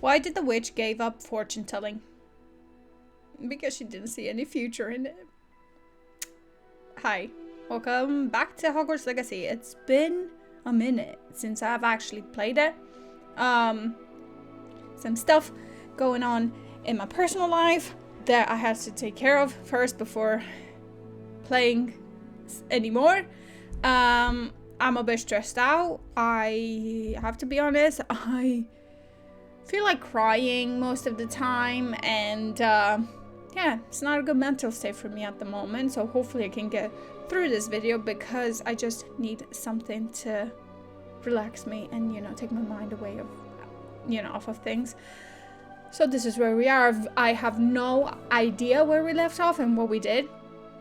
Why did the witch give up fortune telling? Because she didn't see any future in it. Hi, welcome back to Hogwarts Legacy. It's been a minute since I've actually played it. Some stuff going on in my personal life that I had to take care of first before playing anymore. I'm a bit stressed out. I have to be honest. I feel like crying most of the time, and yeah, it's not a good mental state for me at the moment. So hopefully I can get through this video because I just need something to relax me and, you know, take my mind away of, you know, off of things. So this is where we are. I have no idea where we left off and what we did.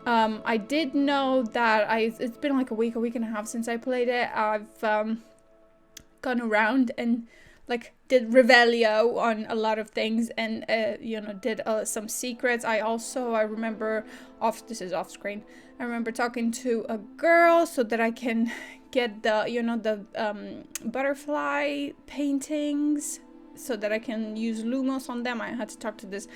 I did know that it's been like a week and a half since I played it. I've gone around and like did Revelio on a lot of things, and you know, did some secrets. I remember this is off screen. I remember talking to a girl so that I can get the, you know, the butterfly paintings, so that I can use Lumos on them. I had to talk to this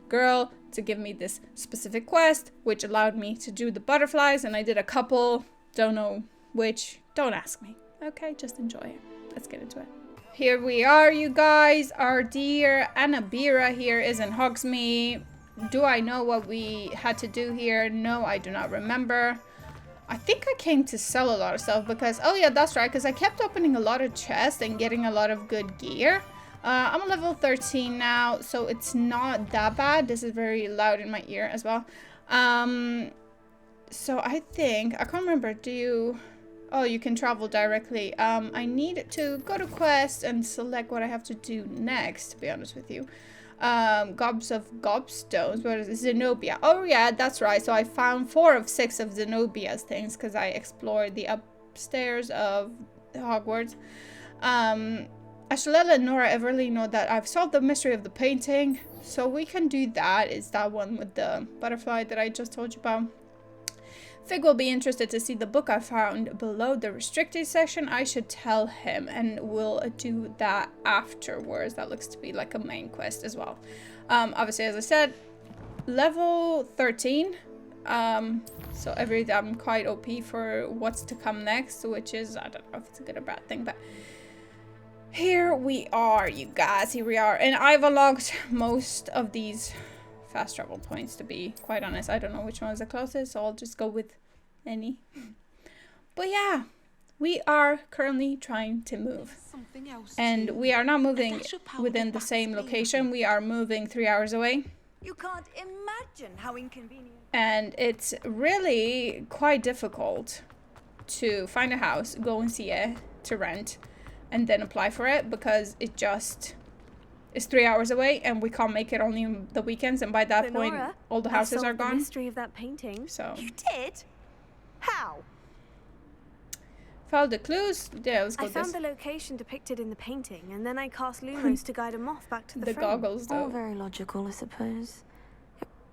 girl to give me this specific quest, which allowed me to do the butterflies, and I did a couple. Don't know which. Don't ask me. Okay, just enjoy it. Let's get into it. Here we are, you guys. Our dear Annabira here is in Hogsmeade. Do I know what we had to do here? No, I do not remember. I think I came to sell a lot of stuff because, oh yeah, that's right, because I kept opening a lot of chests and getting a lot of good gear. I'm level 13 now, so it's not that bad. This is very loud in my ear as well. So I think, I can't remember, oh, you can travel directly. I need to go to quest and select what I have to do next, to be honest with you. Gobs of gobstones. What is it? Zenobia. Oh yeah, that's right. So I found 4 of 6 of Zenobia's things because I explored the upstairs of Hogwarts. I should let Lenora Everly know that I've solved the mystery of the painting. So we can do that. It's that one with the butterfly that I just told you about. Fig will be interested to see the book I found below the restricted section. I should tell him, and we'll do that afterwards. That looks to be like a main quest as well. Obviously, as I said, level 13. So I'm quite OP for what's to come next, which is, I don't know if it's a good or bad thing, but here we are, you guys. Here we are, and I've unlocked most of these fast travel points, to be quite honest. I don't know which one is the closest, so I'll just go with any. But yeah, we are currently trying to move, and we are not moving within the same location. We are moving 3 hours away. You can't imagine how inconvenient. And it's really quite difficult to find a house, go and see it, to rent, and then apply for it, because it just is 3 hours away, and we can't make it only on the weekends, and by that point all the houses are gone. The mystery of that painting. So you did? How? Follow the clues. Yeah, let's go. I found the location depicted in the painting, and then I cast Lumos to guide a moth back to the frame. Goggles, though. All very logical, I suppose.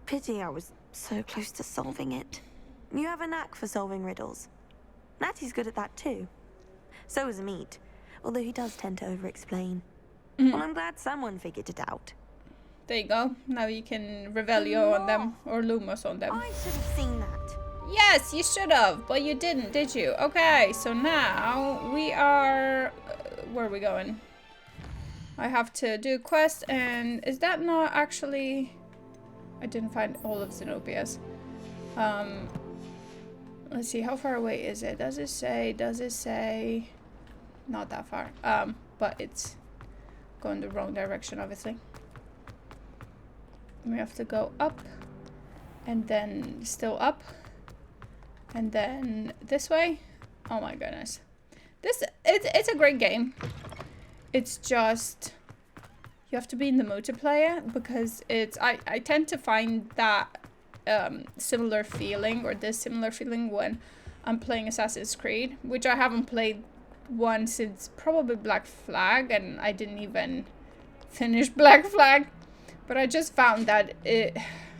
Pity I was so close to solving it. You have a knack for solving riddles. Natty's good at that too. So is Meat, although he does tend to over-explain. Well, I'm glad someone figured it out. There you go. Now you can Revelio on them, or Lumos on them. I should have seen that. Yes, you should have, but you didn't, did you? Okay, so now we are... where are we going? I have to do a quest, and is that not actually... I didn't find all of Zenobia's. Let's see, how far away is it? Does it say... Not that far. But it's going the wrong direction, obviously. We have to go up, and then still up, and then this way. Oh my goodness. It's a great game. It's just, you have to be in the mood to play it, because I tend to find that similar feeling, or this similar feeling, when I'm playing Assassin's Creed, which I haven't played one since probably Black Flag, and I didn't even finish Black Flag. But I just found that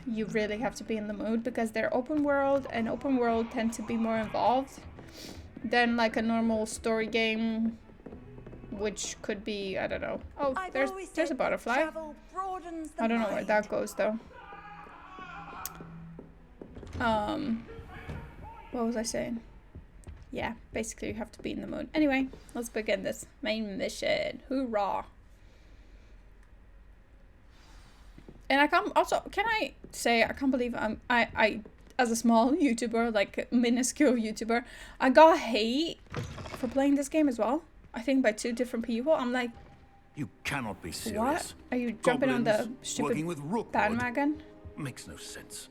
you really have to be in the mood, because they're open world, and open world tend to be more involved than like a normal story game which could be, I don't know. Oh, I've there's always a said that butterfly. travel broadens the I don't know where mind. that goes though. What was I saying? Yeah, basically you have to be in the mood. Anyway, let's begin this main mission. Hoorah! And I can't also, can I say, I can't believe I as a small YouTuber, like a minuscule YouTuber, I got hate for playing this game as well. I think by 2 different people. I'm like, You cannot be serious. what? Are you jumping on the Goblins working with stupid Rookwood bandwagon? makes no sense.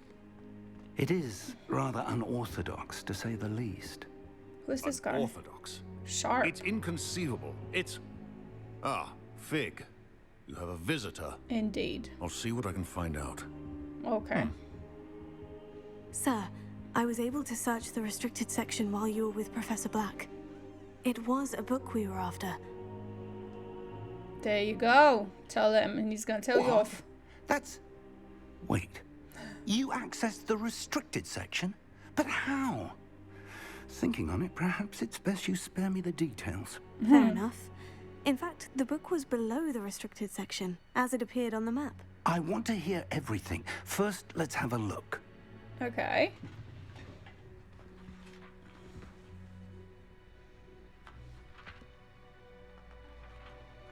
It is rather unorthodox, to say the least. Who's this guy? Unorthodox. Sharp. It's inconceivable. It's... Ah, Fig. You have a visitor. Indeed. I'll see what I can find out. Okay. Sir, I was able to search the restricted section while you were with Professor Black. It was a book we were after. There you go. Tell him, and he's gonna tell you What? off. That's... Wait. You accessed the restricted section? But how? Thinking on it, perhaps it's best you spare me the details. Fair enough. In fact, the book was below the restricted section, as it appeared on the map. I want to hear everything. First, let's have a look. Okay.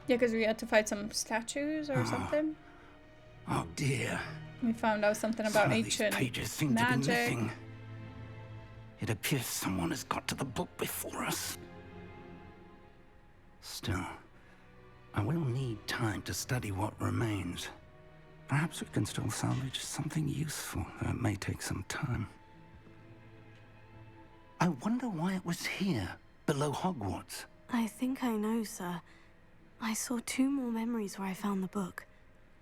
Yeah, because we had to fight some statues or something. Oh dear. We found out something about Some of these ancient pages seem to be magic. missing. It appears someone has got to the book before us. Still, I will need time to study what remains. Perhaps we can still salvage something useful, though it may take some time. I wonder why it was here, below Hogwarts. I think I know, sir. I saw 2 more memories where I found the book.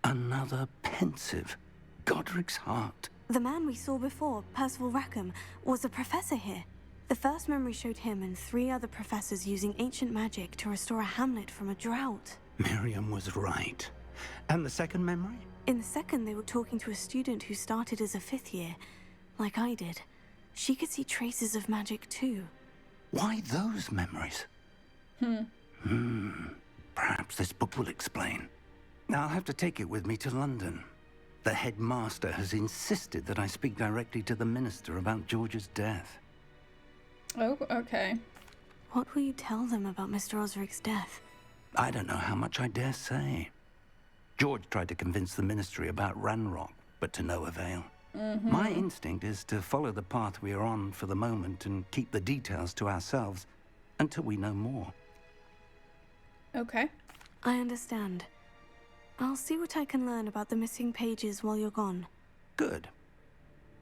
Another pensive. Godric's heart. The man we saw before, Percival Rackham, was a professor here. The first memory showed him and 3 other professors using ancient magic to restore a hamlet from a drought. Miriam was right. And the second memory? In the second, they were talking to a student who started as a 5th year, like I did. She could see traces of magic too. Why those memories? Perhaps this book will explain. I'll have to take it with me to London. The headmaster has insisted that I speak directly to the minister about George's death. Oh, okay. What will you tell them about Mr. Osric's death? I don't know how much I dare say. George tried to convince the ministry about Ranrock, but to no avail. My instinct is to follow the path we are on for the moment and keep the details to ourselves until we know more. Okay. I understand. I'll see what I can learn about the missing pages while you're gone. Good.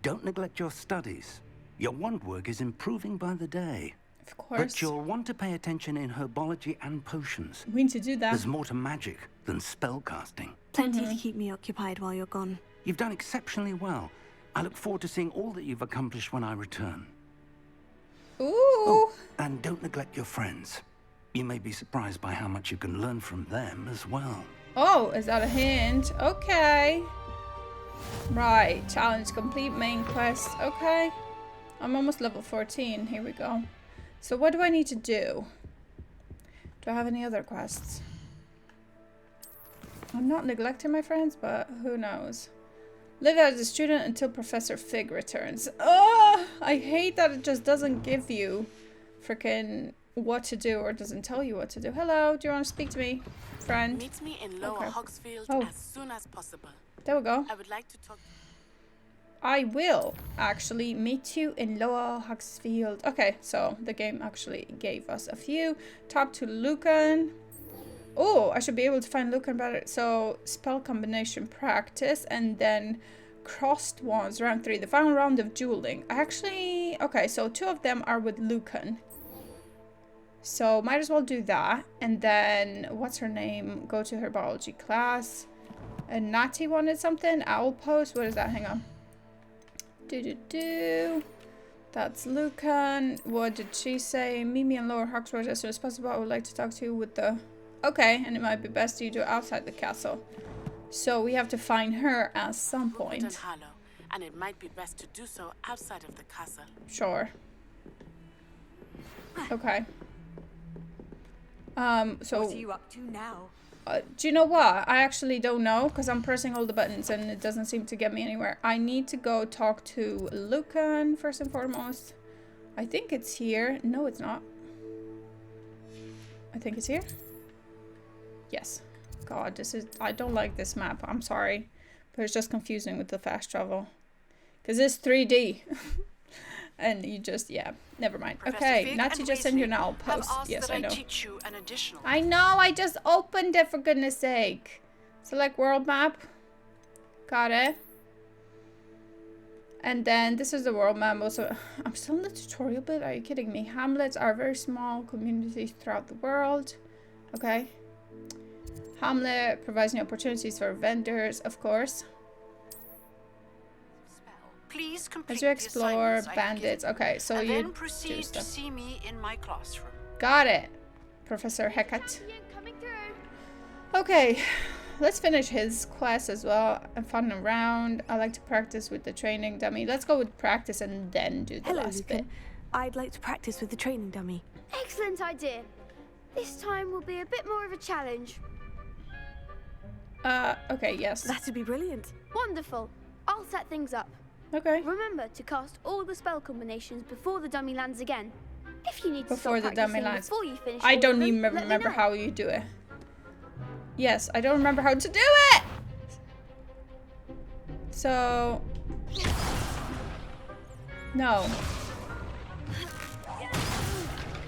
Don't neglect your studies. Your wand work is improving by the day. Of course. But you'll want to pay attention in herbology and potions. We need to do that. There's more to magic than spellcasting. Plenty to keep me occupied while you're gone. You've done exceptionally well. I look forward to seeing all that you've accomplished when I return. Ooh. And don't neglect your friends. You may be surprised by how much you can learn from them as well. Oh, is that a hint? Okay. Right. Challenge complete. Main quest. Okay. I'm almost level 14. Here we go. So what do I need to do? Do I have any other quests? I'm not neglecting my friends, but who knows? Live as a student until Professor Fig returns. Oh, I hate that it just doesn't give you freaking what to do or doesn't tell you what to do. Hello, do you want to speak to me, friend? Meet me in Lower Okay. Hogsfield Oh. as soon as possible. There we go. I would like to talk. I will actually meet you in Lower Hogsfield. Okay, so the game actually gave us a few. Talk to Lucan. Oh, I should be able to find Lucan better. So spell combination practice and then crossed wands rank 3. The final round of dueling. I actually, okay, so 2 of them are with Lucan. So might as well do that. And then what's her name? Go to Herbology class. And Natty wanted something. Owl post. What is that? Hang on. That's Lucan. What did she say? Meet me in Lower Hogwarts as soon as possible. I would like to talk to you with the... Okay, and it might be best you do it outside the castle. So we have to find her at some point. And Hollow, and it might be best to do so outside of the castle. Sure. Okay. So What are you up to now? do you know what? I actually don't know because I'm pressing all the buttons and it doesn't seem to get me anywhere. I need to go talk to Lucan first and foremost. I think it's here. No, it's not. I think it's here. Yes. God, this is... I don't like this map. I'm sorry. But it's just confusing with the fast travel. Because it's 3D. And you just... Yeah. Never mind. Okay. Natty just sent you an owl post. Yes, I know. Teach you an additional. I know. I just opened it for goodness sake. Select world map. Got it. And then this is the world map. Also, I'm still in the tutorial bit. Are you kidding me? Hamlets are very small communities throughout the world. Okay. Hamlet provides new opportunities for vendors, of course. Please complete As you explore bandits. Okay, so and you then do proceed stuff. to see me in my classroom. Got it, Professor Hecat. Okay, let's finish his quest as well. I'm fun around. I like to practice with the training dummy. Let's go with practice and then do the Hello, last Lucan. bit. I'd like to practice with the training dummy. Excellent idea. This time will be a bit more of a challenge. Okay, yes. That'd be brilliant. Wonderful. I'll set things up. Okay. Remember to cast all the spell combinations before the dummy lands again. If you need to Before stop the dummy practicing lands. before you finish I all don't of them, even let me remember know. how you do it. Yes, I don't remember how to do it! So... No.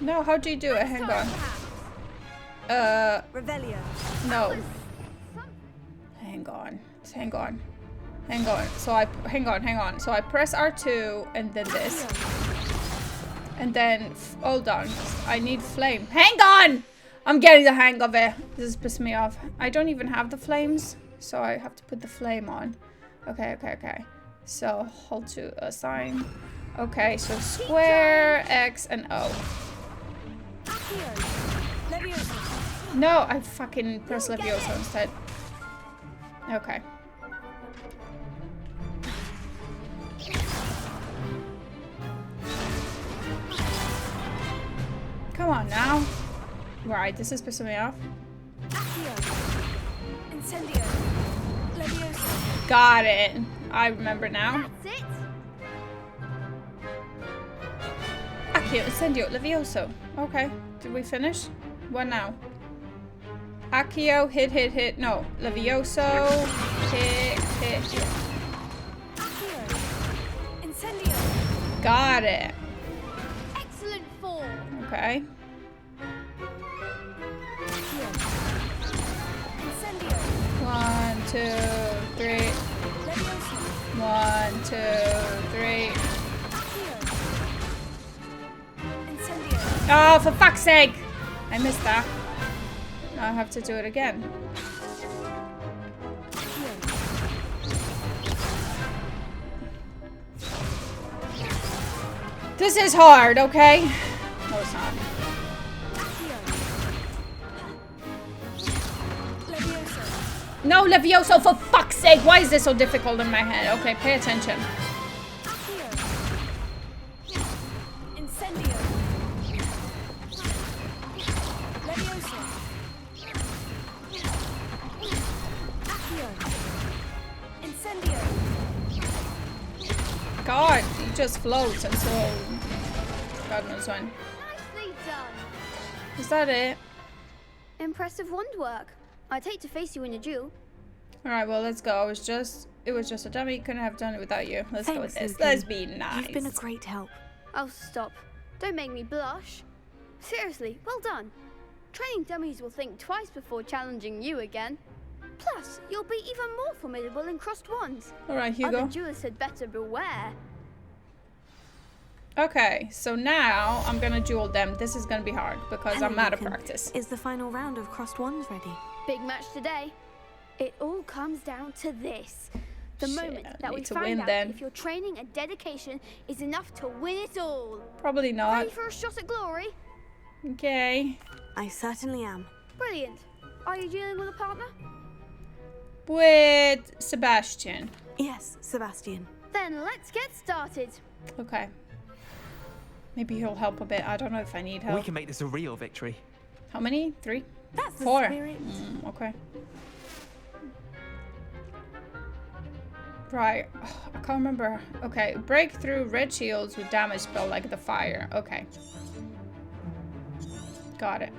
No, how do you do it? Hang on. Revelio. No. Hang on. Hang on. Hang on. So I... Hang on. So I press R2 and then this. And then... Hold on. I need flame. Hang on! I'm getting the hang of it. This is pissing me off. I don't even have the flames. So I have to put the flame on. Okay. So hold to assign. Okay, so square, X, and O. No, I fucking press Levioso instead. Okay. Come on now. Right, this is pissing me off. Got it. I remember now. That's it. Accio, Incendio, Levioso. Okay. Did we finish? What now? Accio, hit. No. Levioso, hit. Got it. Excellent form. Okay. One, two, three. 1, 2, 3. Oh, for fuck's sake! I missed that. Now I have to do it again. This is hard, okay? No, it's not. No, Levioso, for fuck's sake! Why is this so difficult in my head? Okay, pay attention. God, he just floats until God knows when. Nicely done. Is that it? Impressive wand work. I'd hate to face you in a duel. Alright, well, let's go. It was just a dummy. Couldn't have done it without you. Let's go with Thanks, this. Lucan. Let's be nice. You've been a great help. Oh, stop. Don't make me blush. Seriously, well done. Training dummies will think twice before challenging you again. Plus, you'll be even more formidable in crossed wands. Alright, Hugo. Other duelists had better beware. Okay, so now I'm gonna duel them. This is gonna be hard because Hello, I'm out of Lucan. practice. Is the final round of crossed wands ready? Big match today. It all comes down to this. The Shit, moment I that we need to find win out then. if your training and dedication is enough to win it all. Probably not. Ready for a shot at glory? Okay. I certainly am. Brilliant. Are you dealing with a partner? With Sebastian. Yes, Sebastian. Then let's get started. Okay. Maybe he'll help a bit. I don't know if I need help. We can make this a real victory. How many? 3? That's the 4. spirit. Okay. Right. I can't remember. Okay. Break through red shields with damage spell like the fire. Okay. Got it.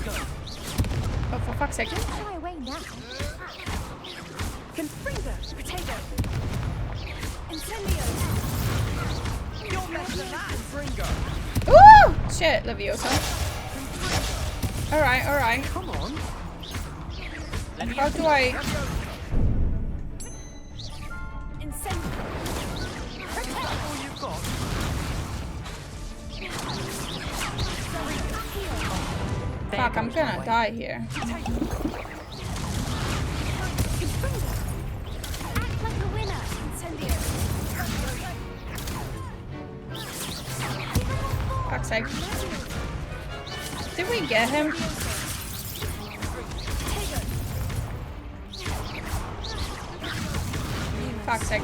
Oh, for fuck's sake. Fly away now. Confringo, potato. Incendio. You're better than that, Confringo. Ooh! Shit, Leviosa. Alright, alright. Come on. How do I... Incendio. All you've got. Fuck, I'm gonna die here. Act like a winner. Incendio. Fuck's sake. Did we get him? Fuck's sake.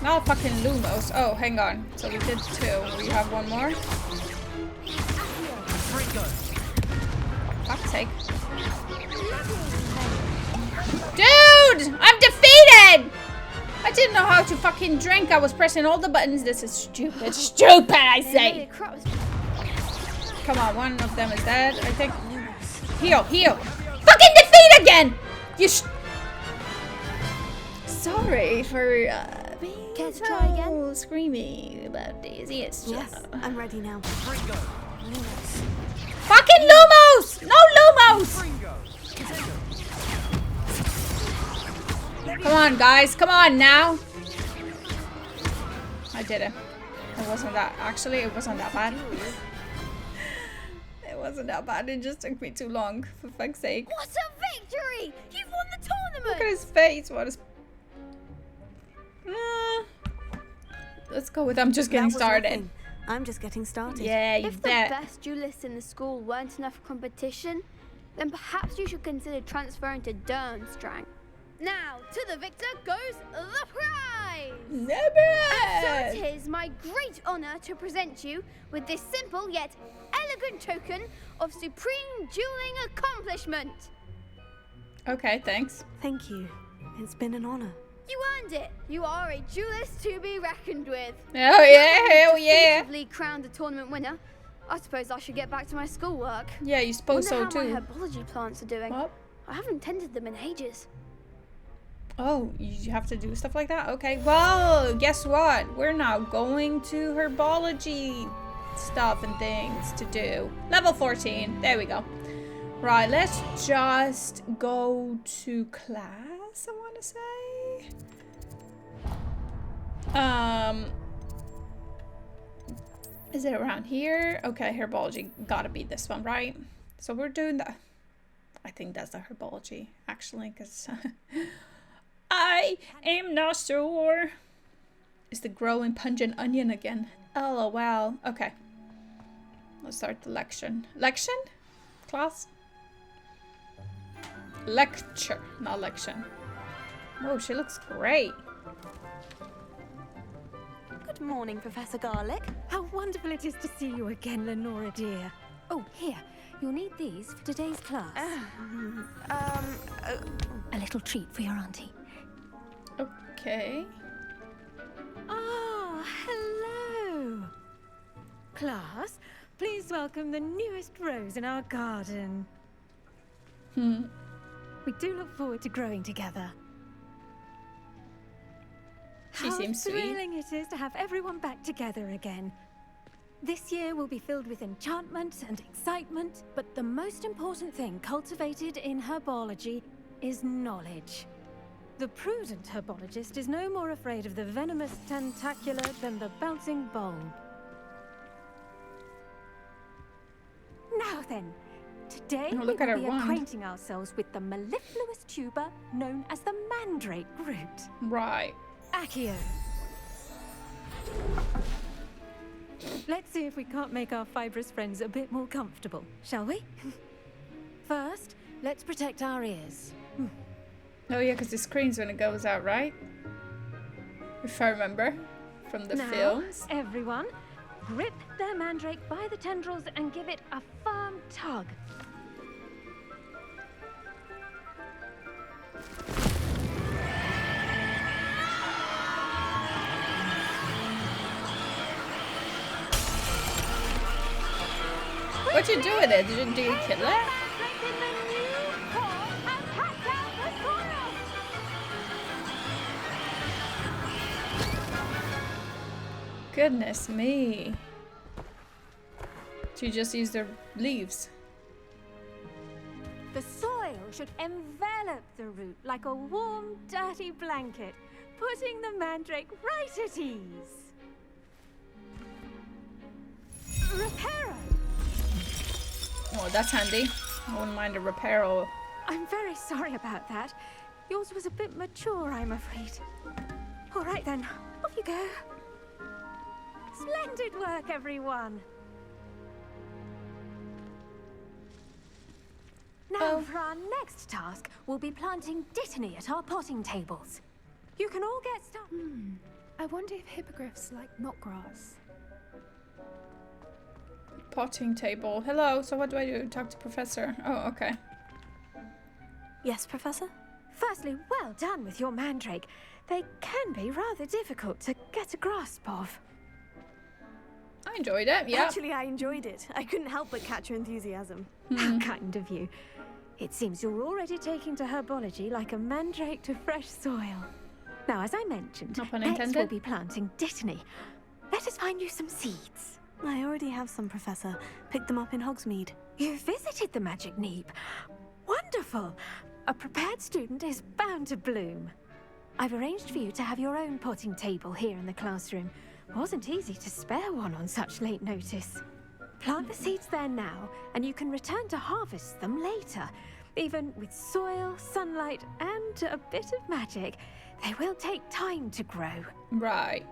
Not fucking Lumos. Oh, hang on. So we did 2. We have one more. Fuck's sake. Dude! I'm defeated! I didn't know how to fucking drink. I was pressing all the buttons. This is stupid. Stupid, I say! Come on, one of them is dead, I think. Heal, heal. Fucking defeat again! You Sorry for being Care to try again? so screaming about this. Yes, Yes, I'm ready now. Fucking Lumos! No Lumos! Come on, guys. Come on now. I did it. It wasn't that. Actually, it wasn't that bad. It wasn't that bad. It just took me too long. For fuck's sake. What a victory! You've won the tournament! Look at his face. What is... Let's go with I'm just getting That was started. nothing. I'm just getting started. Yeah, you If the bet. best duelists in the school weren't enough for competition, then perhaps you should consider transferring to Durmstrang. Now, to the victor goes the prize! And so it is my great honour to present you with this simple yet elegant token of supreme dueling accomplishment. Okay, thanks. Thank you. It's been an honor. You earned it. You are a duelist to be reckoned with. Oh yeah, hell yeah. Definitively crowned a tournament winner. I suppose I should get back to my schoolwork. Yeah, you suppose so Wonder how too. my herbology plants are doing. What? I haven't tended them in ages. Oh, you have to do stuff like that? Okay, well, guess what? We're now going to herbology stuff and things to do. Level 14. There we go. Right, let's just go to class, I want to say. Is it around here? Okay, herbology. Gotta be this one, right? So we're doing that. I think that's the herbology, actually, because... I am not sure. Is the growing pungent onion again? LOL. Okay. Let's start the lection. Lection? Class? Lecture, not lection. Oh, she looks great. Good morning, Professor Garlic. How wonderful it is to see you again, Lenora dear. Oh, here. You'll need these for today's class. A little treat for your auntie. Okay. Ah, hello. Class, please welcome the newest rose in our garden. We do look forward to growing together. She How seems sweet. thrilling it is to have everyone back together again. This year will be filled with enchantment and excitement, but the most important thing cultivated in herbology is knowledge. The prudent herbologist is no more afraid of the venomous tentacular than the bouncing bulb. Now then, today Oh, we look at will her be wand. acquainting ourselves with the mellifluous tuber known as the mandrake root. Right. Accio. Let's see if we can't make our fibrous friends a bit more comfortable, shall we? First, let's protect our ears. Oh yeah, because the screen's when it goes out, right? if I remember from the Now, films. everyone, grip the mandrake by the tendrils and give it a firm tug. What'd you do with it? Did you kill it? Goodness me. So you just use the leaves. The soil should envelop the root like a warm, dirty blanket, putting the mandrake right at ease. Reparo! Oh, that's handy. I wouldn't mind a reparo. I'm very sorry about that. Yours was a bit mature, I'm afraid. All right then, off you go. Splendid work, everyone. Now, for our next task, we'll be planting dittany at our potting tables. You can all get started. I wonder if hippogriffs like knotgrass. Potting table. Hello, so what do I do? Talk to Professor. Oh, okay. Yes, Professor? Firstly, well done with your mandrake. They can be rather difficult to get a grasp of. I enjoyed it, yeah. Actually, I enjoyed it. I couldn't help but catch your enthusiasm. How kind of you. It seems you're already taking to herbology like a mandrake to fresh soil. Now, as I mentioned, No pun next intended. we'll be planting dittany. Let us find you some seeds. I already have some, Professor. Picked them up in Hogsmeade. You visited the Magic Neep. Wonderful! A prepared student is bound to bloom. I've arranged for you to have your own potting table here in the classroom. Wasn't easy to spare one on such late notice. Plant the seeds there now, and you can return to harvest them later. Even with soil, sunlight, and a bit of magic, they will take time to grow. Right.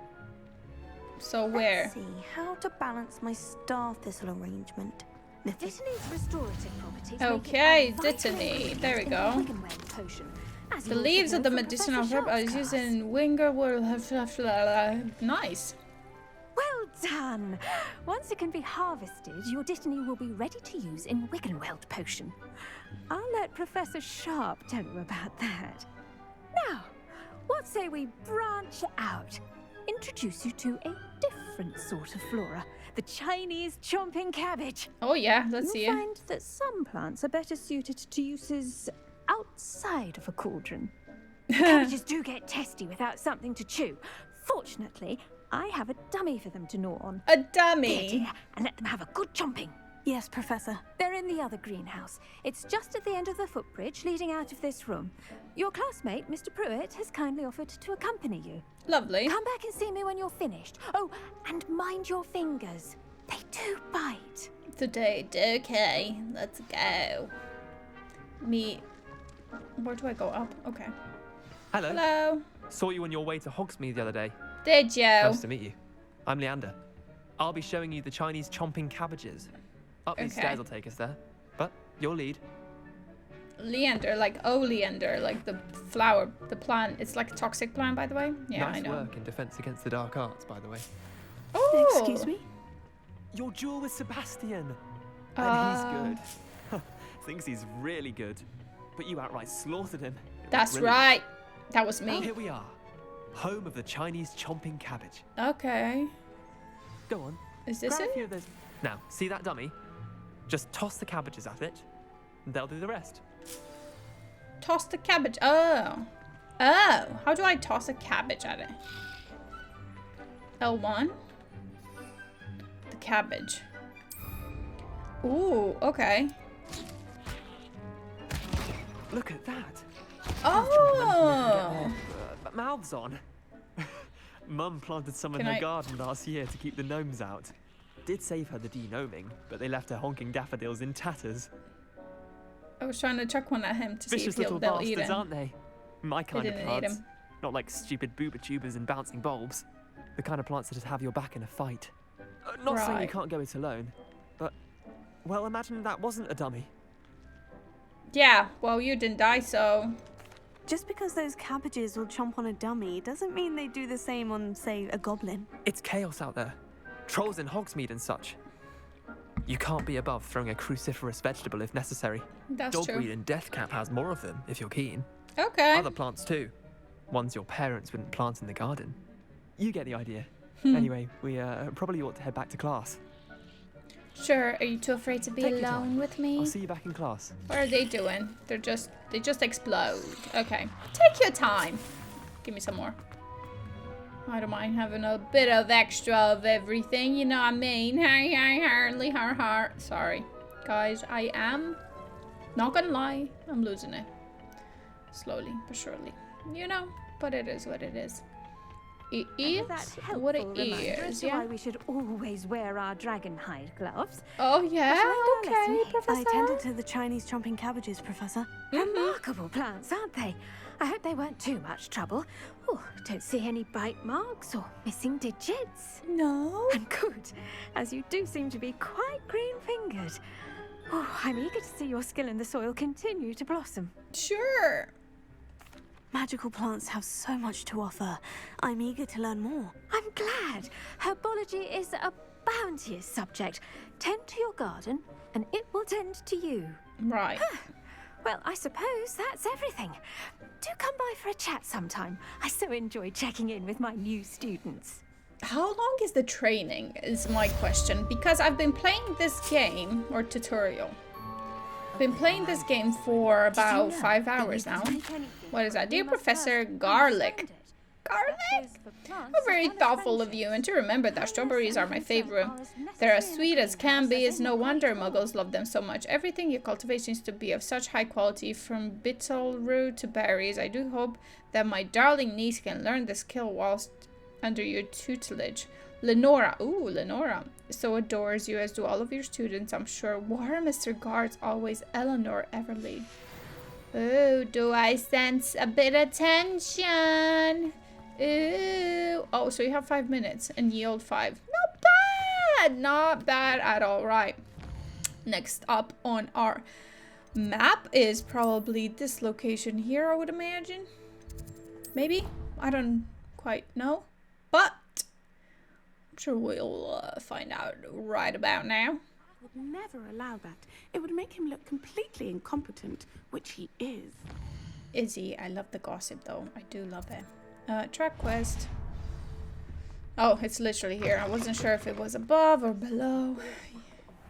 So where? Let's see how to balance my star thistle arrangement. Dittany's restorative properties Okay, make it a vital dittany. ingredient There we in go. the Wiggenweld potion, as The you also leaves know of the from medicinal Professor herb are Sharp's used class. in Winger will have nice. Well done! Once it can be harvested, your dittany will be ready to use in Wiggenweld potion. I'll let Professor Sharp tell you about that. Now, what say we branch out? Introduce you to a different sort of flora, the Chinese chomping cabbage. Oh yeah, let's see You'll it. find that some plants are better suited to uses outside of a cauldron. Cabbages do get testy without something to chew. Fortunately, I have a dummy for them to gnaw on. A There, dummy. dear, and let them have a good chomping. Yes, Professor. They're in the other greenhouse. It's just at the end of the footbridge leading out of this room. Your classmate, Mr. Pruitt, has kindly offered to accompany you. Lovely. Come back and see me when you're finished. Oh, and mind your fingers. They do bite. Today, okay. Let's go. Me. Where do I go? Up. Okay. Hello. Hello. Saw you on your way to Hogsmeade the other day. Did you? Nice to meet you. I'm Leander. I'll be showing you the Chinese chomping cabbages. Up these Okay. stairs will take us there. But you'll lead. Leander, like oleander, like the flower, the plant. It's like a toxic plant, by the way. Yeah, nice I know. work in Defense Against the Dark Arts, by the way. Oh. Excuse me? Your duel with Sebastian. Uh. And he's good. Thinks he's really good. But you outright slaughtered him. It was That's brilliant. right. That was And me. here we are. Home of the Chinese chomping cabbage. Okay. Go on. Is this Grab a few it? of those. Now, see that dummy? Just toss the cabbages at it. And they'll do the rest. Toss the cabbage. Oh. Oh. How do I toss a cabbage at it? L1. The cabbage. Ooh, okay. Look at that. Oh. Mouths on. Mum planted some in Can her I- garden last year to keep the gnomes out. Did save her the de-gnoming, but they left her honking daffodils in tatters. I was trying to chuck one at him to see Vicious if little they'll eat bastards, him. aren't they? My kind of didn't eat plants. him. Not like stupid booba tubers and bouncing bulbs. The kind of plants that just have your back in a fight. Not saying you Right. can't go it alone, but... Well, imagine that wasn't a dummy. Yeah, well, you didn't die, so Just because those cabbages will chomp on a dummy doesn't mean they do the same on, say, a goblin. It's chaos out there. Trolls in Hogsmeade and such. You can't be above throwing a cruciferous vegetable if necessary. That's Dogweed true. and Deathcap has more of them, if you're keen. Okay. Other plants too. Ones your parents wouldn't plant in the garden. You get the idea. Anyway, we probably ought to head back to class. Sure. Are you too afraid to be Take your alone time. with me? I'll see you back in class. What are they doing? They just explode. Okay. Take your time. Give me some more. I don't mind having a bit of extra of everything, you know what I mean? Hardly heart. Sorry. Guys, I am not gonna lie, I'm losing it. Slowly but surely. You know, but it is what it is. It is what it is, yeah. Why we should always wear our dragon hide gloves. Oh yeah, okay, I Professor. tended to the Chinese chomping cabbages, Professor. Remarkable plants, aren't they? I hope they weren't too much trouble. Oh, don't see any bite marks or missing digits. No. And good, as you do seem to be quite green-fingered. Oh, I'm eager to see your skill in the soil continue to blossom. Sure. Magical plants have so much to offer. I'm eager to learn more. I'm glad. Herbology is a bounteous subject. Tend to your garden, and it will tend to you. Right. Well, I suppose that's everything. Do come by for a chat sometime. I so enjoy checking in with my new students. How long is the training is my question, because I've been playing this game, or tutorial. I've been playing this game for about 5 hours now. What is that? Dear Professor Garlic. Garlic? How very thoughtful of you, and to remember that strawberries are my favorite. They're as sweet as can be. It's no wonder muggles love them so much. Everything you cultivate seems to be of such high quality, from beetroot to berries. I do hope that my darling niece can learn the skill whilst under your tutelage. Lenora, ooh, Lenora, so adores you, as do all of your students, I'm sure. War, Mr. Guards, always, Eleanor Everly. Ooh, do I sense a bit of tension? Ooh. Oh, so you have 5 minutes and yield 5. Not bad! Not bad at all. Right. Next up on our map is probably this location here, I would imagine. Maybe? I don't quite know. But I'm sure we'll find out right about now. I would never allow that. It would make him look completely incompetent, which he is. Is he? I love the gossip though. I do love it. Track quest. Oh, it's literally here. I wasn't sure if it was above or below.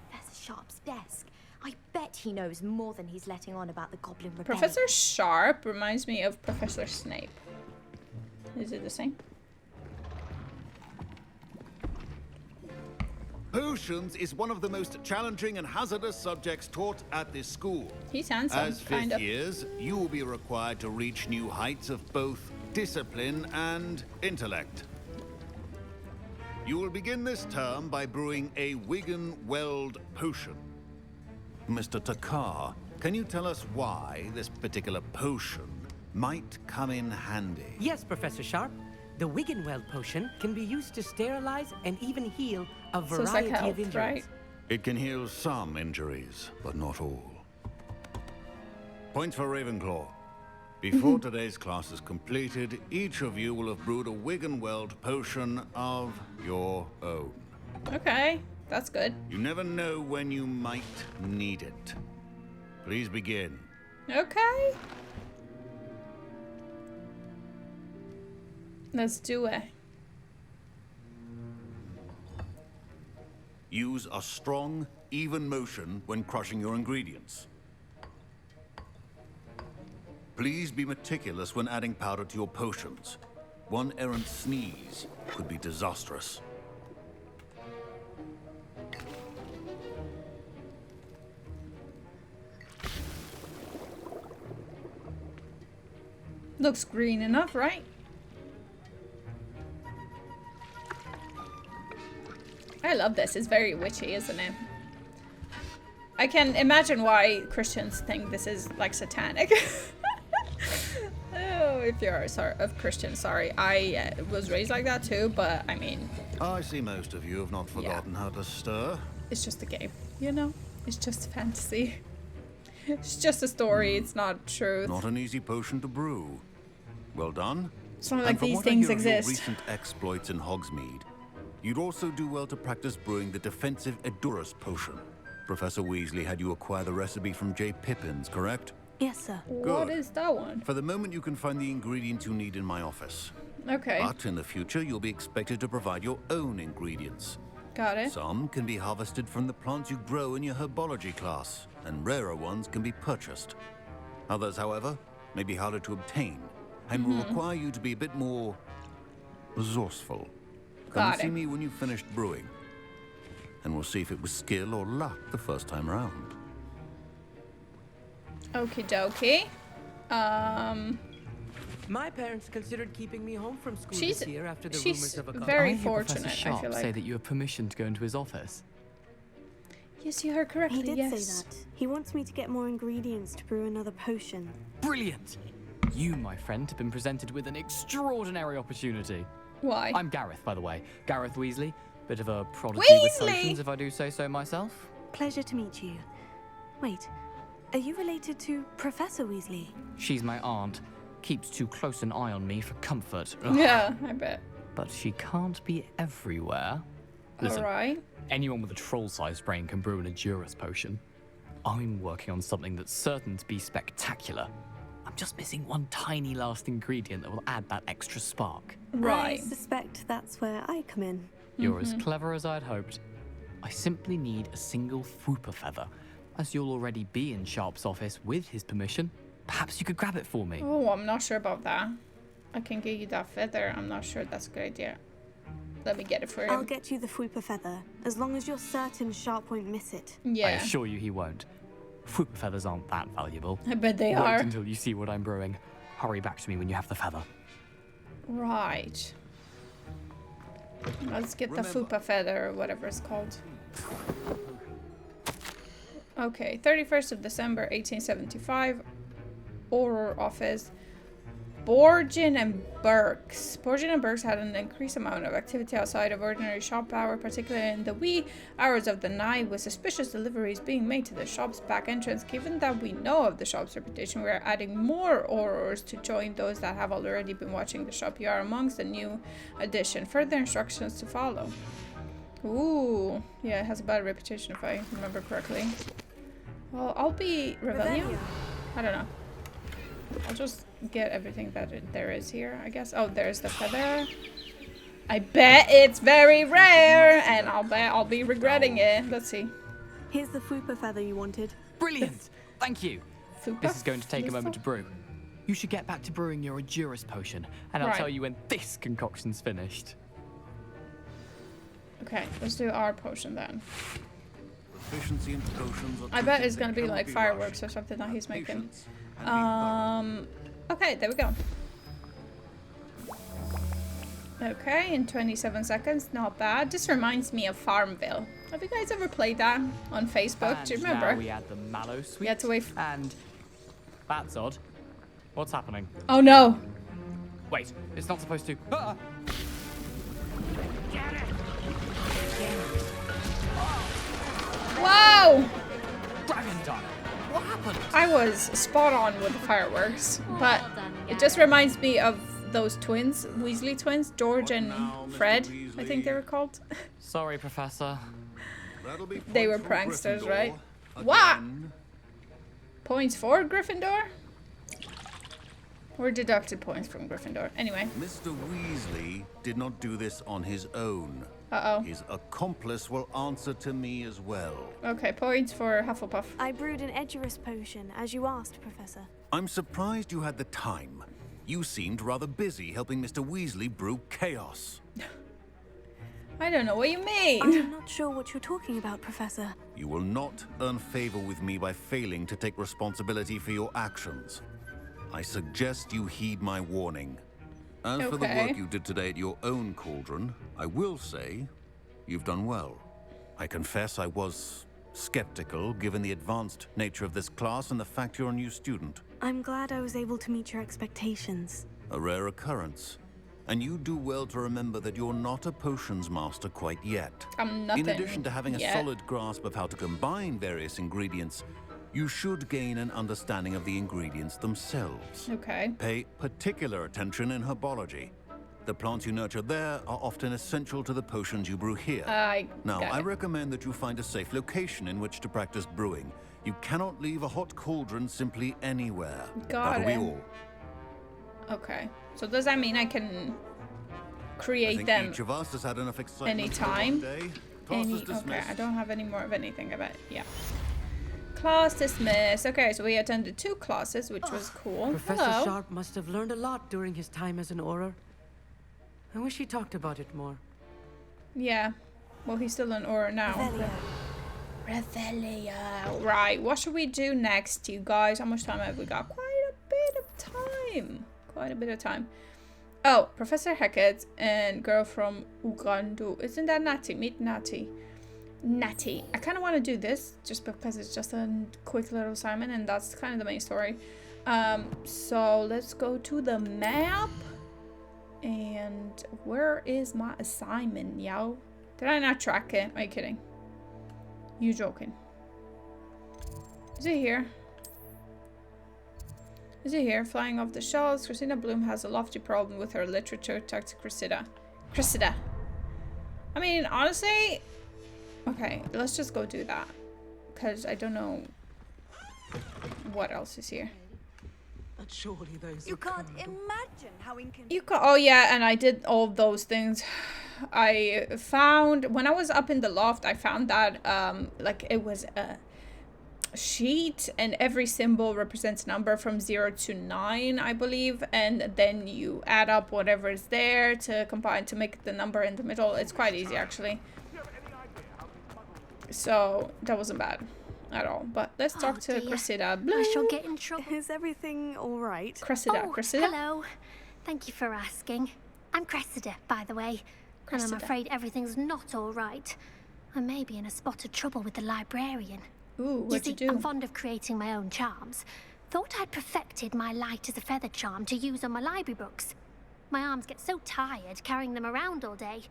Professor Sharp's desk. I bet he knows more than he's letting on about the Goblin Rebellion. Professor Sharp reminds me of Professor Snape. Is it the same? Potions is one of the most challenging and hazardous subjects taught at this school. He's handsome, As kind fifth of. years, you will be required to reach new heights of both discipline and intellect. You will begin this term by brewing a Wigan-Weld potion. Mr. Takar, can you tell us why this particular potion might come in handy? Yes, Professor Sharp. The Wiggenweld potion can be used to sterilize and even heal a So it's like variety health, of injuries. right? It can heal some injuries, but not all. Points for Ravenclaw. Before today's class is completed, each of you will have brewed a Wiggenweld potion of your own. Okay, that's good. You never know when you might need it. Please begin. Okay. Let's do it. Use a strong, even motion when crushing your ingredients. Please be meticulous when adding powder to your potions. One errant sneeze could be disastrous. Looks green enough, right? I love this. It's very witchy, isn't it? I can imagine why Christians think this is like satanic. Oh, if you're of Christian, sorry. I was raised like that too, but I mean... I see most of you have not forgotten how to stir. It's just a game, you know? It's just fantasy. It's just a story, it's not truth. Not an easy potion to brew. Well done. It's not And like from these what I things hear of your exist. recent exploits in Hogsmeade, you'd also do well to practice brewing the defensive Edurus potion. Professor Weasley had you acquire the recipe from J. Pippins, correct? Yes, sir. What is that one? For the moment, you can find the ingredients you need in my office. Okay. But in the future, you'll be expected to provide your own ingredients. Got it. Some can be harvested from the plants you grow in your Herbology class, and rarer ones can be purchased. Others, however, may be harder to obtain, and will require you to be a bit more resourceful. Come Got see it. me when you've finished brewing, and we'll see if it was skill or luck the first time around. Okie dokie. My parents considered keeping me home from school She's- this year after the she's rumors of a very I hear fortunate, Professor I Sharp feel say like. that you have permission to go into his office. Yes, you heard correctly, He did yes. say that. He wants me to get more ingredients to brew another potion. Brilliant! You, my friend, have been presented with an extraordinary opportunity. Why? I'm Gareth, by the way. Gareth Weasley. Bit of a prodigy with Weasley! potions, if I do say so myself. Pleasure to meet you. Wait, are you related to Professor Weasley? She's my aunt. Keeps too close an eye on me for comfort. Ugh. Yeah, I bet. But she can't be everywhere. Listen, Alright. anyone with a troll-sized brain can brew an Edurus potion. I'm working on something that's certain to be spectacular. I'm just missing one tiny last ingredient that will add that extra spark. Right. I suspect that's where I come in. You're as clever as I'd hoped. I simply need a single Fwooper feather. As you'll already be in Sharp's office with his permission, perhaps you could grab it for me. Oh, I'm not sure about that. I can give you that feather. I'm not sure that's a good idea. Let me get it for I'll him. get you the Fwooper feather, as long as you're certain Sharp won't miss it. I Yeah. assure you he won't. Fwooper feathers aren't that valuable. I bet they Wait are. until you see what I'm brewing. Hurry back to me when you have the feather. Right. Let's get the Fupa feather or whatever it's called. Okay, 31st of December 1875. Auror office. Borgin and Burks. Borgin and Burks had an increased amount of activity outside of ordinary shop hour, particularly in the wee hours of the night, with suspicious deliveries being made to the shop's back entrance. Given that we know of the shop's reputation, we are adding more Aurors to join those that have already been watching the shop. You are amongst the new addition. Further instructions to follow. Ooh, yeah, it has a bad reputation if I remember correctly. Well, I'll be Revelio. I don't know. I'll just get everything that there is here, I guess. Oh, there's the feather. I bet it's very rare, and I'll bet I'll be regretting it. Let's see. Here's the Fwooper feather you wanted. Brilliant! Thank you. Fupa? This is going to take a moment to brew. You should get back to brewing your Edurus potion, and I'll Right. tell you when this concoction's finished. Okay, let's do our potion then. Proficiency in potions are I bet two it's things gonna that be cannot like rushed. fireworks or something that he's making. Patience and be thorough. Okay, there we go. Okay, in 27 seconds, not bad. This reminds me of Farmville. Have you guys ever played that on Facebook? And Do you now remember? we add the mallow sweet. You had to wait and that's odd. What's happening? Oh no! Wait, it's not supposed to. Ah! Whoa! Dragon Diner! What happened? I was spot on with the fireworks, but it just reminds me of those twins, Weasley twins, George and Fred, I think they were called. Sorry, Professor. That'll be They were points for pranksters, Gryffindor. right? What? Again. Points for Gryffindor? Or deducted points from Gryffindor. Anyway. Mr. Weasley did not do this on his own. Uh-oh. His accomplice will answer to me as well. Okay, points for Hufflepuff. I brewed an Edurus potion, as you asked, Professor. I'm surprised you had the time. You seemed rather busy helping Mr. Weasley brew chaos. I don't know what you mean. I'm not sure what you're talking about, Professor. You will not earn favor with me by failing to take responsibility for your actions. I suggest you heed my warning. As for the Okay. work you did today at your own cauldron, I will say you've done well. I confess I was skeptical given the advanced nature of this class and the fact you're a new student. I'm glad I was able to meet your expectations. A rare occurrence. And you do well to remember that you're not a potions master quite yet. I'm nothing In addition to having a yet. solid grasp of how to combine various ingredients, You should gain an understanding of the ingredients themselves. Okay. Pay particular attention in herbology. The plants you nurture there are often essential to the potions you brew here. I recommend that you find a safe location in which to practice brewing. You cannot leave a hot cauldron simply anywhere. That'll be all. Okay. So does that mean I can create them each of us has had enough excitement anytime? Okay, I don't have any more of anything, I bet. Yeah. Class dismissed. Okay, so we attended 2 classes, which was cool. Professor Sharp must have learned a lot during his time as an Auror. I wish he talked about it more. Yeah. Well, he's still an Auror now. Revelio. Right, what should we do next, you guys? How much time have we got? Quite a bit of time. Quite a bit of time. Oh, Professor Hackett and girl from Ugandu. Isn't that Natty? Meet Natty. Natty. I kind of want to do this just because it's just a quick little assignment and that's kind of the main story. So let's go to the map. And where is my assignment, yo? Did I not track it? Are you kidding? You joking? Is it here? Is it here? Flying off the shelves. Christina Bloom has a lofty problem with her literature. Talk to Cressida. Cressida. I mean, honestly... Okay, let's just go do that. Because I don't know what else is here. But surely those you can't imagine how you can. Oh yeah, and I did all those things. I found when I was up in the loft, I found that like it was a sheet and every symbol represents a number from 0 to 9, I believe, and then you add up whatever is there to combine to make the number in the middle. It's quite easy actually. So that wasn't bad at all. But let's talk to Cressida. I shall get in trouble. Is everything all right? Cressida. Oh, Cressida. Hello. Thank you for asking. I'm Cressida, by the way. Cressida. And I'm afraid everything's not all right. I may be in a spot of trouble with the librarian. Ooh, what'd you do? I'm fond of creating my own charms. Thought I'd perfected my light as a feather charm to use on my library books. My arms get so tired carrying them around all day.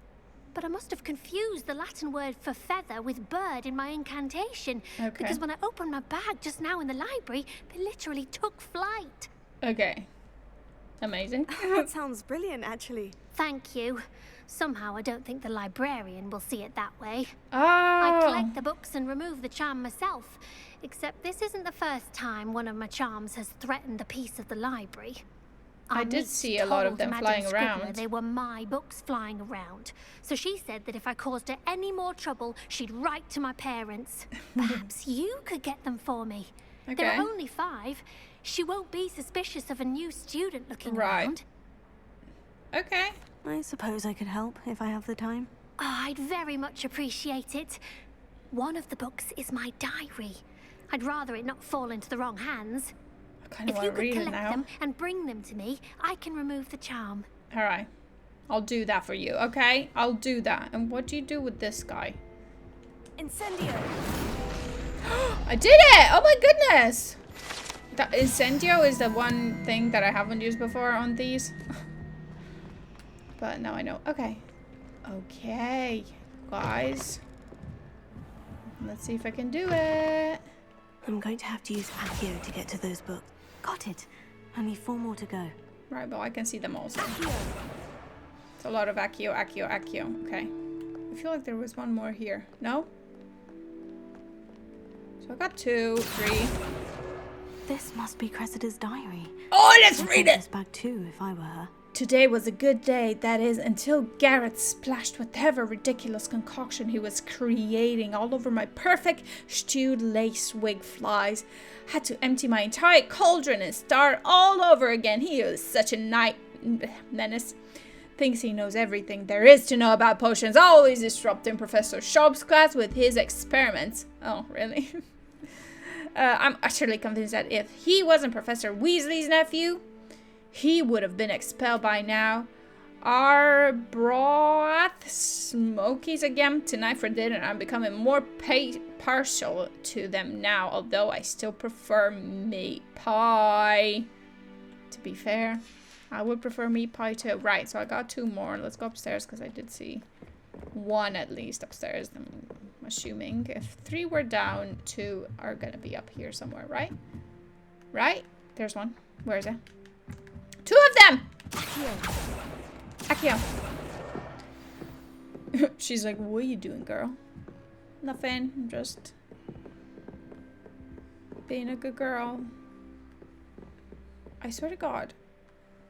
But I must have confused the Latin word for feather with bird in my incantation. Okay. Because when I opened my bag just now in the library, they literally took flight. Okay. Amazing. That sounds brilliant, actually. Thank you. Somehow I don't think the librarian will see it that way. Oh. I collect the books and remove the charm myself. Except this isn't the first time one of my charms has threatened the peace of the library. I did see a lot of them flying around. They were my books flying around. So she said that if I caused her any more trouble, she'd write to my parents. Perhaps you could get them for me. Okay. There are only 5. She won't be suspicious of a new student looking around. Okay. I suppose I could help if I have the time. Oh, I'd very much appreciate it. One of the books is my diary. I'd rather it not fall into the wrong hands. If you could collect them and bring them to me, I can remove the charm. Alright. I'll do that for you, okay? I'll do that. And what do you do with this guy? Incendio. I did it! Oh my goodness! The Incendio is the one thing that I haven't used before on these. But now I know. Okay. Okay, guys. Let's see if I can do it. I'm going to have to use Accio to get to those books. Got it. Only 4 more to go. Right, but I can see them also. It's a lot of Accio, Accio, Accio. Okay. I feel like there was one more here. No? So I got 2, 3. This must be Cressida's diary. Oh, let's read it! This bag too, if I were her. Today was a good day, that is, until Garrett splashed whatever ridiculous concoction he was creating all over my perfect stewed lace wig flies. Had to empty my entire cauldron and start all over again. He was such a menace. Thinks he knows everything there is to know about potions, always disrupting Professor Sharp's class with his experiments. Oh, really? I'm utterly convinced that if he wasn't Professor Weasley's nephew, he would have been expelled by now. Our broth smokies again tonight for dinner. I'm becoming more partial to them now, although I still prefer meat pie. To be fair, I would prefer meat pie too. Right, so I got 2 more. Let's go upstairs because I did see 1 at least upstairs. assuming. If 3 were down, 2 are gonna be up here somewhere, right? Right? There's one. Where is it? 2 of them! Akio. She's like, what are you doing, girl? Nothing. I'm just being a good girl. I swear to God,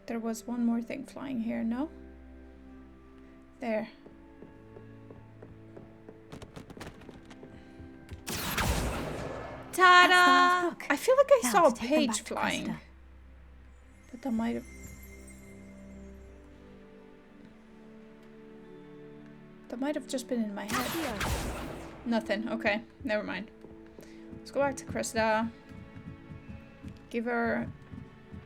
there was one more thing flying here, no? There. Ta-da! I feel like I saw a page flying. But that might have... That might have just been in my head. Nothing. Okay, never mind. Let's go back to Krista. Give her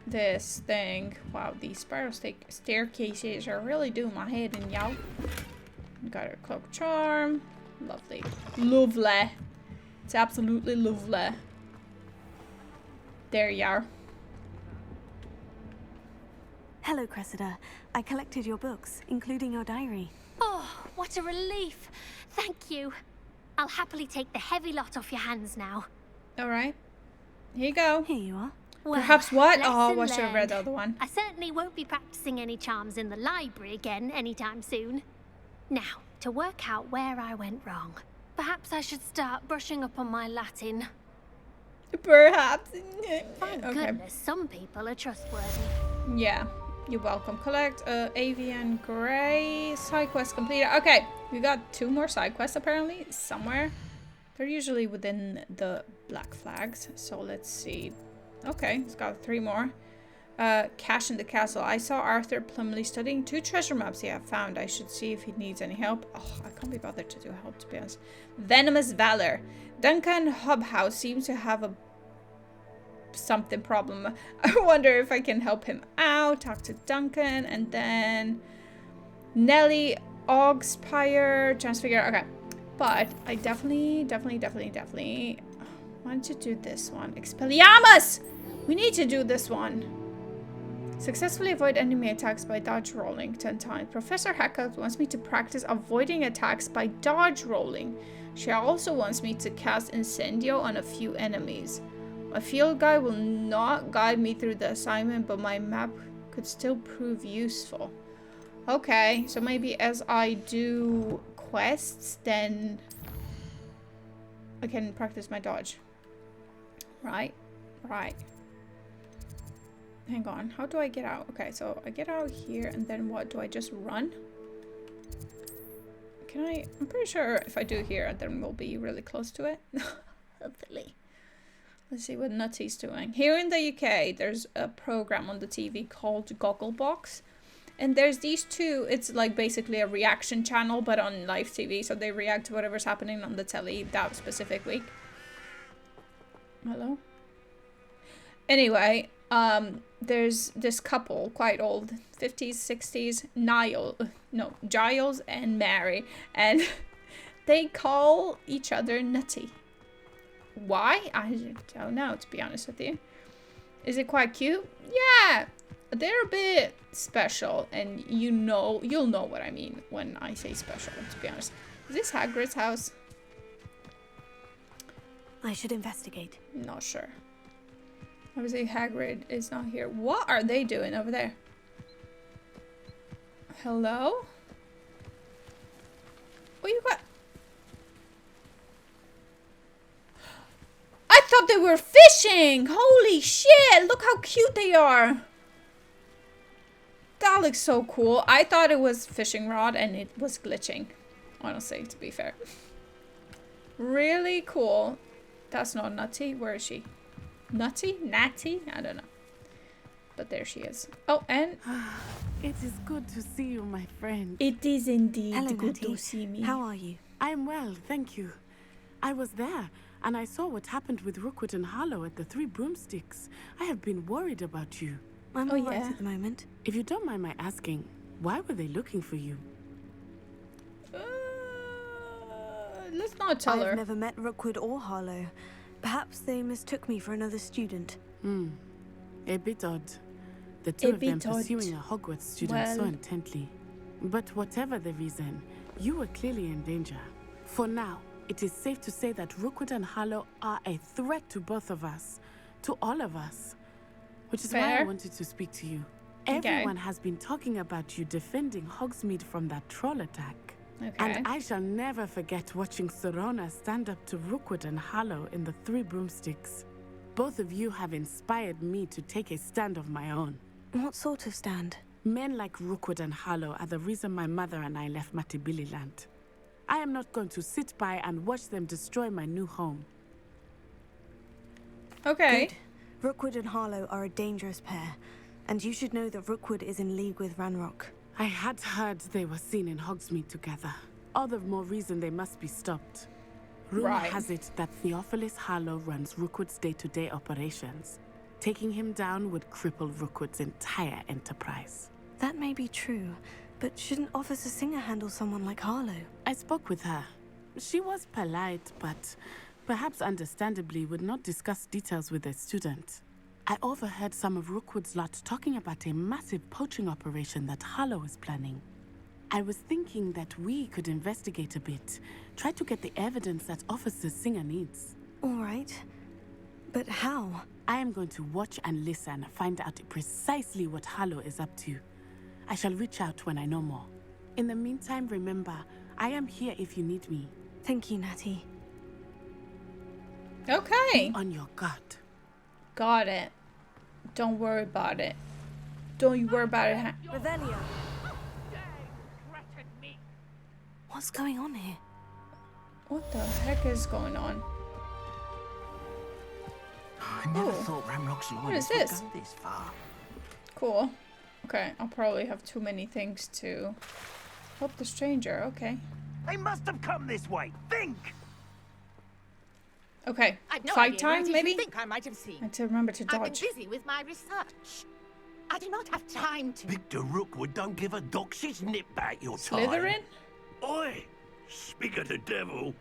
this thing. Wow, these spiral staircases are really doing my head in, y'all. Got her cloak charm. Lovely. Lovely. It's absolutely lovely. There you are. Hello, Cressida. I collected your books, including your diary. Oh, what a relief. Thank you. I'll happily take the heavy lot off your hands now. Alright. Here you go. Here you are. Well, perhaps what? lesson Oh, I should have read learned. the other one. I certainly won't be practicing any charms in the library again anytime soon. Now, to work out where I went wrong. Perhaps I should start brushing up on my Latin. Perhaps. Thank goodness some people are trustworthy. Yeah. You're welcome. Collect Avian Gray. Side quest completed. Okay. We got 2 more side quests apparently. Somewhere. They're usually within the black flags. So let's see. Okay. It's got 3 more. Cash in the castle. I saw Arthur Plumley studying 2 treasure maps he had found. I should see if he needs any help. Oh, I can't be bothered to do help, to be honest. Venomous Valor. Duncan Hobhouse seems to have a something problem. I wonder if I can help him out. Talk to Duncan. And then Nelly Ogspire. Trying to figure out. Okay. But I definitely want to do this one. Expelliarmus! We need to do this one. Successfully avoid enemy attacks by dodge rolling 10 times. Professor Hackett wants me to practice avoiding attacks by dodge rolling. She also wants me to cast Incendio on a few enemies. My field guide will not guide me through the assignment, but my map could still prove useful. Okay, so maybe as I do quests, then I can practice my dodge. Right. Hang on, how do I get out? Okay, so I get out here, and then what? Do I just run? Can I? I'm pretty sure if I do here, then we'll be really close to it. Hopefully. Let's see what Natty's doing. Here in the UK, there's a program on the TV called Gogglebox. And there's these 2, it's like basically a reaction channel, but on live TV. So they react to whatever's happening on the telly that specific week. Hello? Anyway, there's this couple, quite old, 50s, 60s, Giles and Mary. And they call each other Natty. Why? I don't know, to be honest with you. Is it quite cute? Yeah, they're a bit special, and you'll know what I mean when I say special, to be honest. Is this Hagrid's house? I should investigate. Not sure. Obviously Hagrid is not here. What are they doing over there? Hello? What you got? I thought they were fishing! Holy shit! Look how cute they are! That looks so cool. I thought it was fishing rod and it was glitching. Honestly, to be fair. Really cool. That's not Natty. Where is she? Natty? I don't know. But there she is. Oh, and... It is good to see you, my friend. It is indeed good Natty. to see me. How are you? I'm well, thank you. I was there, and I saw what happened with Rookwood and Harlow at the 3 Broomsticks. I have been worried about you. I'm all right at the moment. If you don't mind my asking, why were they looking for you? Let's not tell her. I've never met Rookwood or Harlow. Perhaps they mistook me for another student. A bit odd. The 2 of them pursuing a Hogwarts student so intently. But whatever the reason, you were clearly in danger. For now, it is safe to say that Rookwood and Harlow are a threat to both of us. To all of us. Which is why I wanted to speak to you. Everyone has been talking about you defending Hogsmeade from that troll attack. Okay. And I shall never forget watching Serona stand up to Rookwood and Harlow in the Three Broomsticks. Both of you have inspired me to take a stand of my own. What sort of stand? Men like Rookwood and Harlow are the reason my mother and I left Matabeleland. I am not going to sit by and watch them destroy my new home. Okay. Good. Rookwood and Harlow are a dangerous pair, and you should know that Rookwood is in league with Ranrock. I had heard they were seen in Hogsmeade together. All the more reason they must be stopped. Rumor has it that Theophilus Harlow runs Rookwood's day-to-day operations. Taking him down would cripple Rookwood's entire enterprise. That may be true, but shouldn't Officer Singer handle someone like Harlow? I spoke with her. She was polite, but perhaps understandably would not discuss details with a student. I overheard some of Rookwood's lot talking about a massive poaching operation that Harlow is planning. I was thinking that we could investigate a bit, try to get the evidence that Officer Singer needs. All right. But how? I am going to watch and listen, find out precisely what Harlow is up to. I shall reach out when I know more. In the meantime, remember, I am here if you need me. Thank you, Natty. Okay. Be on your guard. Got it. Don't worry about it. Don't you worry about it. Revelio. What's going on here? What the heck is going on? I never thought Ranrock's lawyers would go this far. Cool. Okay, I'll probably have too many things to help the stranger. Okay. They must have come this way. Think! Okay. I've no Fight idea time, what you maybe? think I might have seen. I have to remember to I've been dodge. busy with my research. I do not have time to. Victor Rookwood don't give a doxy's nip back your time. Slytherin? Oi! Speak of the devil.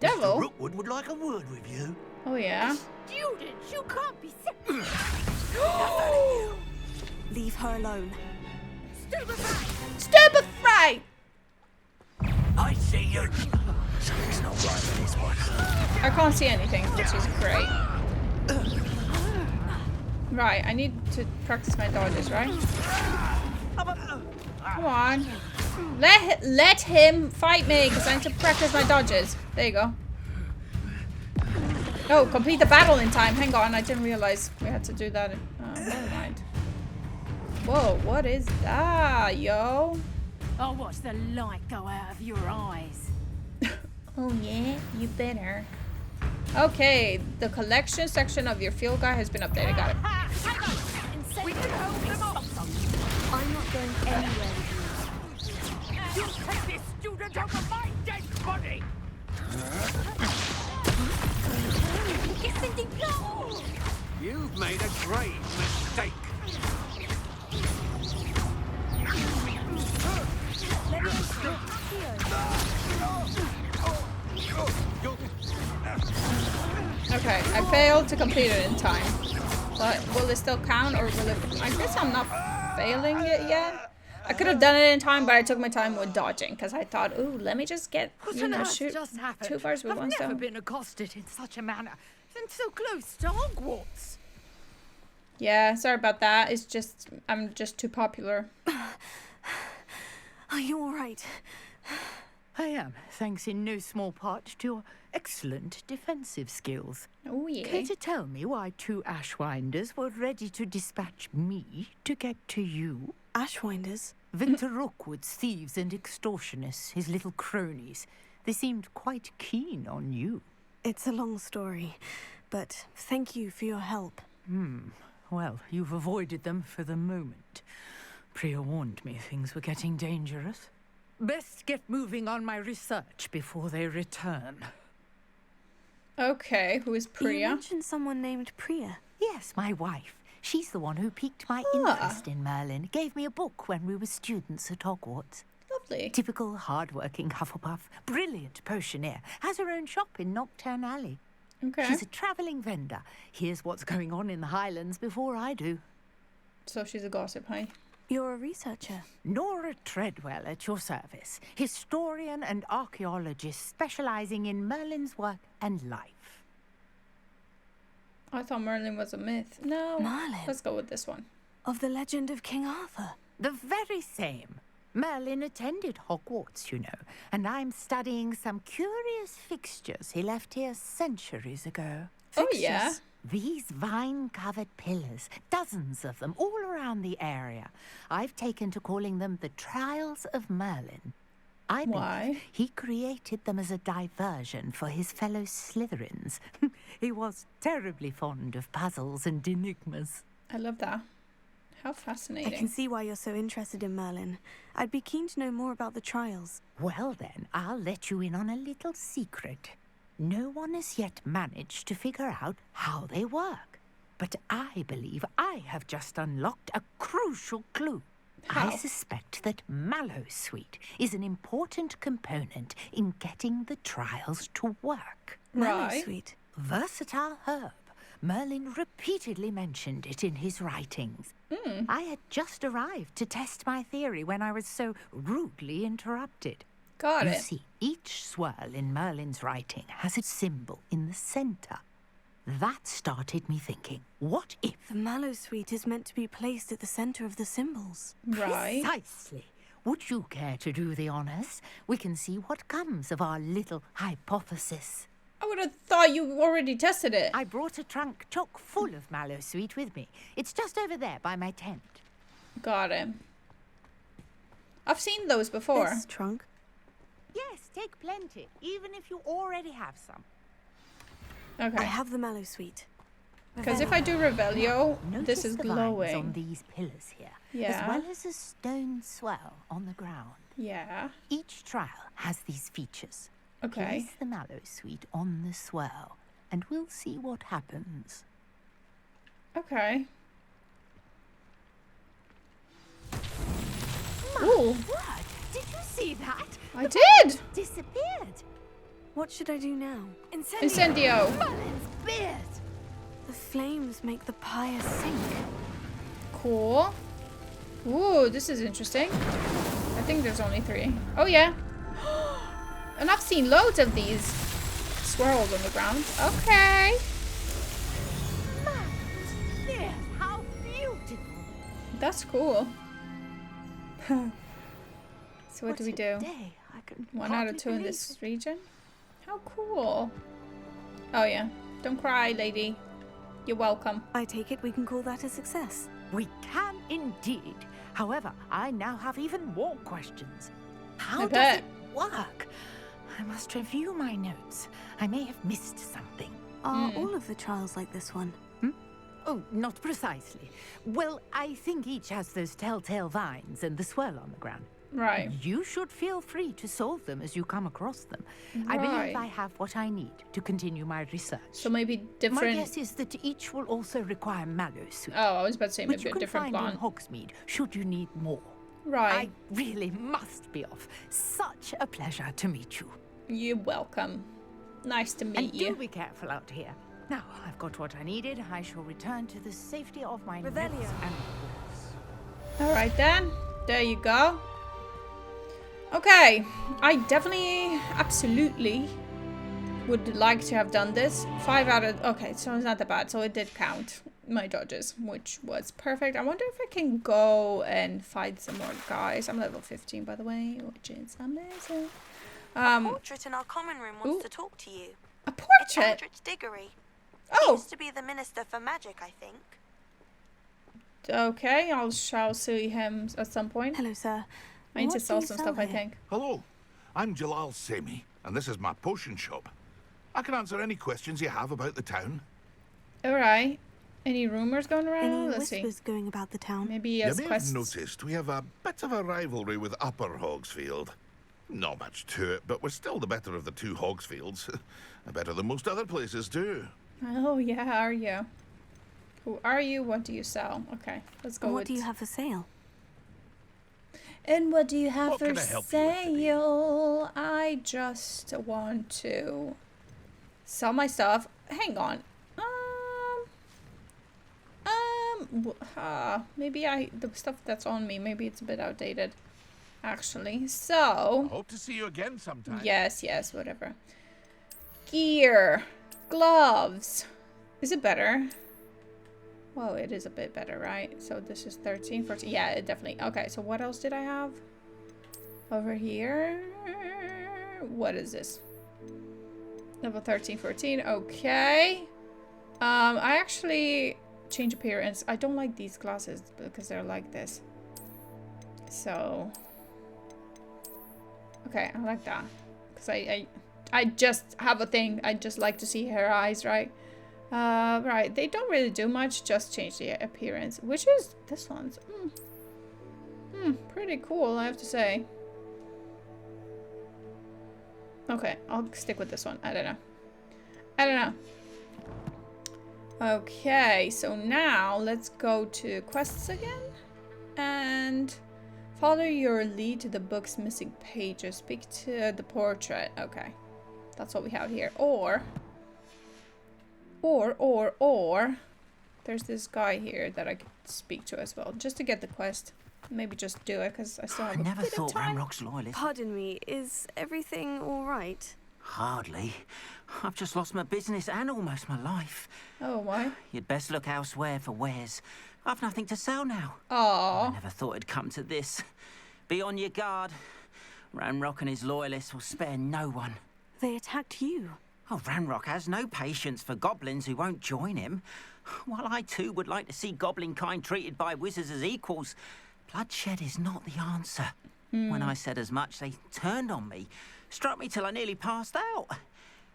Devil? Mr. Rookwood would like a word with you. Oh, yeah. Students, you can't be serious. Leave her alone. Stupefy! I see you. Something's not right with this one. I can't see anything, which is great. Right, I need to practice my dodges, right? Come on. Let him fight me, because I need to practice my dodges. There you go. Oh, complete the battle in time. Hang on, I didn't realize we had to do that. Never mind. Whoa, what is that, yo? I'll watch the light go out of your eyes. Oh yeah, you better. Okay, the collection section of your field guide has been updated. Got it. We can hold them off. I'm not going anywhere with You take this student over my dead body! You've made a grave mistake. Okay, I failed to complete it in time. But will it still count, or will it... I guess I'm not failing it yet. I could have done it in time, but I took my time with dodging, because I thought, ooh, let me just get, you know, shoot just happened? 2 birds with I've one never stone. been accosted in such a manner, and so close to Hogwarts. Yeah, sorry about that. It's just, I'm just too popular. Are you alright? I am, thanks in no small part to your excellent defensive skills. Oh, yeah. Care to tell me why 2 Ashwinders were ready to dispatch me to get to you? Ashwinders? Victor Rookwood's thieves and extortionists, his little cronies. They seemed quite keen on you. It's a long story, but thank you for your help. Well, you've avoided them for the moment. Priya warned me things were getting dangerous. Best get moving on my research before they return. Okay, who is Priya? You mentioned someone named Priya. Yes, my wife. She's the one who piqued my interest in Merlin. Gave me a book when we were students at Hogwarts. Lovely. Typical hard-working Hufflepuff. Brilliant potioneer. Has her own shop in Knockturn Alley. Okay. She's a travelling vendor. Hears what's going on in the Highlands before I do. So she's a gossip, huh? You're a researcher. Nora Treadwell at your service. Historian and archaeologist specializing in Merlin's work and life. I thought Merlin was a myth. No. Merlin? Let's go with this one. Of the legend of King Arthur. The very same. Merlin attended Hogwarts, you know, and I'm studying some curious fixtures he left here centuries ago. Oh, yeah. These vine-covered pillars, dozens of them all around the area. I've taken to calling them the Trials of Merlin. I believe he created them as a diversion for his fellow Slytherins. He was terribly fond of puzzles and enigmas. I love that. How fascinating. I can see why you're so interested in Merlin. I'd be keen to know more about the trials. Well then, I'll let you in on a little secret. No one has yet managed to figure out how they work. But I believe I have just unlocked a crucial clue. How? I suspect that Mallowsweet is an important component in getting the trials to work. Right. Mallowsweet. Versatile herb. Merlin repeatedly mentioned it in his writings. I had just arrived to test my theory when I was so rudely interrupted. Got You it. see, each swirl in Merlin's writing has a symbol in the center. That started me thinking, what if... The Mallowsweet is meant to be placed at the center of the symbols. Right. Precisely. Would you care to do the honors? We can see what comes of our little hypothesis. I would have thought you already tested it. I brought a trunk chock full of Mallowsweet with me. It's just over there by my tent. Got it. I've seen those before. This trunk? Yes, take plenty, even if you already have some. Okay. I have the Mallowsweet. Because if I do Revelio, this is the vines on glowing. these pillars here, Yeah. as well as a stone swell on the ground. Yeah. Each trial has these features. Okay. Place the Mallowsweet on the swell, and we'll see what happens. Okay. Ooh. What? Did you see that? I did! Disappeared. What should I do now? Incendio. Merlin's beard. The flames make the pyre sink. Cool. Ooh, this is interesting. I think there's only 3. Oh, yeah. And I've seen loads of these swirls on the ground. Okay. Merlin's beard. How beautiful. That's cool. So what do we do? Day. I can 1 out of 2 in this region? How cool. Oh, yeah. Don't cry, lady. You're welcome. I take it we can call that a success. We can indeed. However, I now have even more questions. How does it work? I must review my notes. I may have missed something. Are all of the trials like this one? Oh, not precisely. Well, I think each has those telltale vines and the swirl on the ground. Right. You should feel free to solve them as you come across them. I believe I have what I need to continue my research. So maybe different... My guess is that each will also require Mallowsweet. Oh, I was about to say maybe which you a can different find plant. in Hogsmeade, should you need more. Right. I really must be off. Such a pleasure to meet you. You're welcome. Nice to meet And you. do be careful out here. Now, I've got what I needed. I shall return to the safety of my notes and All right then. There you go. Okay. I definitely, absolutely would like to have done this. 5 out of... Okay, so it's not that bad. So it did count my dodges, which was perfect. I wonder if I can go and fight some more guys. I'm level 15, by the way, which is amazing. A portrait in our common room wants to talk to you. A It's portrait? Eldritch Diggory. Oh. He used to be the Minister for Magic, I think. Okay, shall see him at some point. Hello, sir. I need to What sell do you some sell stuff, I here? think. Hello, I'm Jalal Semi, and this is my potion shop. I can answer any questions you have about the town. Alright. Any rumors going around? Any Let's see. whispers going about the town? Maybe he You has may quests. have noticed we have a bit of a rivalry with Upper Hogsfield. Not much to it, but we're still the better of the 2 Hogsfields. Better than most other places too. Oh, yeah, are you? Who are you? What do you sell? Okay, let's go And what with... do you have for sale? And what do you have What for can I help you with sale? I just want to maybe the stuff that's on me, maybe it's a bit outdated, actually. So. Hope to see you again sometime. Yes, whatever. Gear. Gloves. Is it better? Well, it is a bit better, right? So this is 13, 14. Yeah, it definitely. Okay, so what else did I have? Over here. What is this? Level 13, 14. Okay. I actually change appearance. I don't like these glasses because they're like this. So. Okay, I like that. Because I just have a thing. I just like to see her eyes, right? Right, they don't really do much, just change the appearance. Which is this one's. Pretty cool, I have to say. Okay, I'll stick with this one. I don't know. Okay, so now let's go to quests again. And follow your lead to the book's missing pages. Speak to the portrait. Okay, that's what we have here. Or there's this guy here that I could speak to as well, just to get the quest. Maybe just do it because I still have a never bit thought of time. Ranrock's loyalist. Pardon me, is everything all right? Hardly. I've just lost my business and almost my life. Oh, why? You'd best look elsewhere for wares. I've nothing to sell now. Aww. I never thought it'd come to this. Be on your guard. Ranrock and his loyalists will spare no one. They attacked you. Oh, Ranrock has no patience for goblins who won't join him. While I too would like to see goblin kind treated by wizards as equals, bloodshed is not the answer. When I said as much, they turned on me, struck me till I nearly passed out.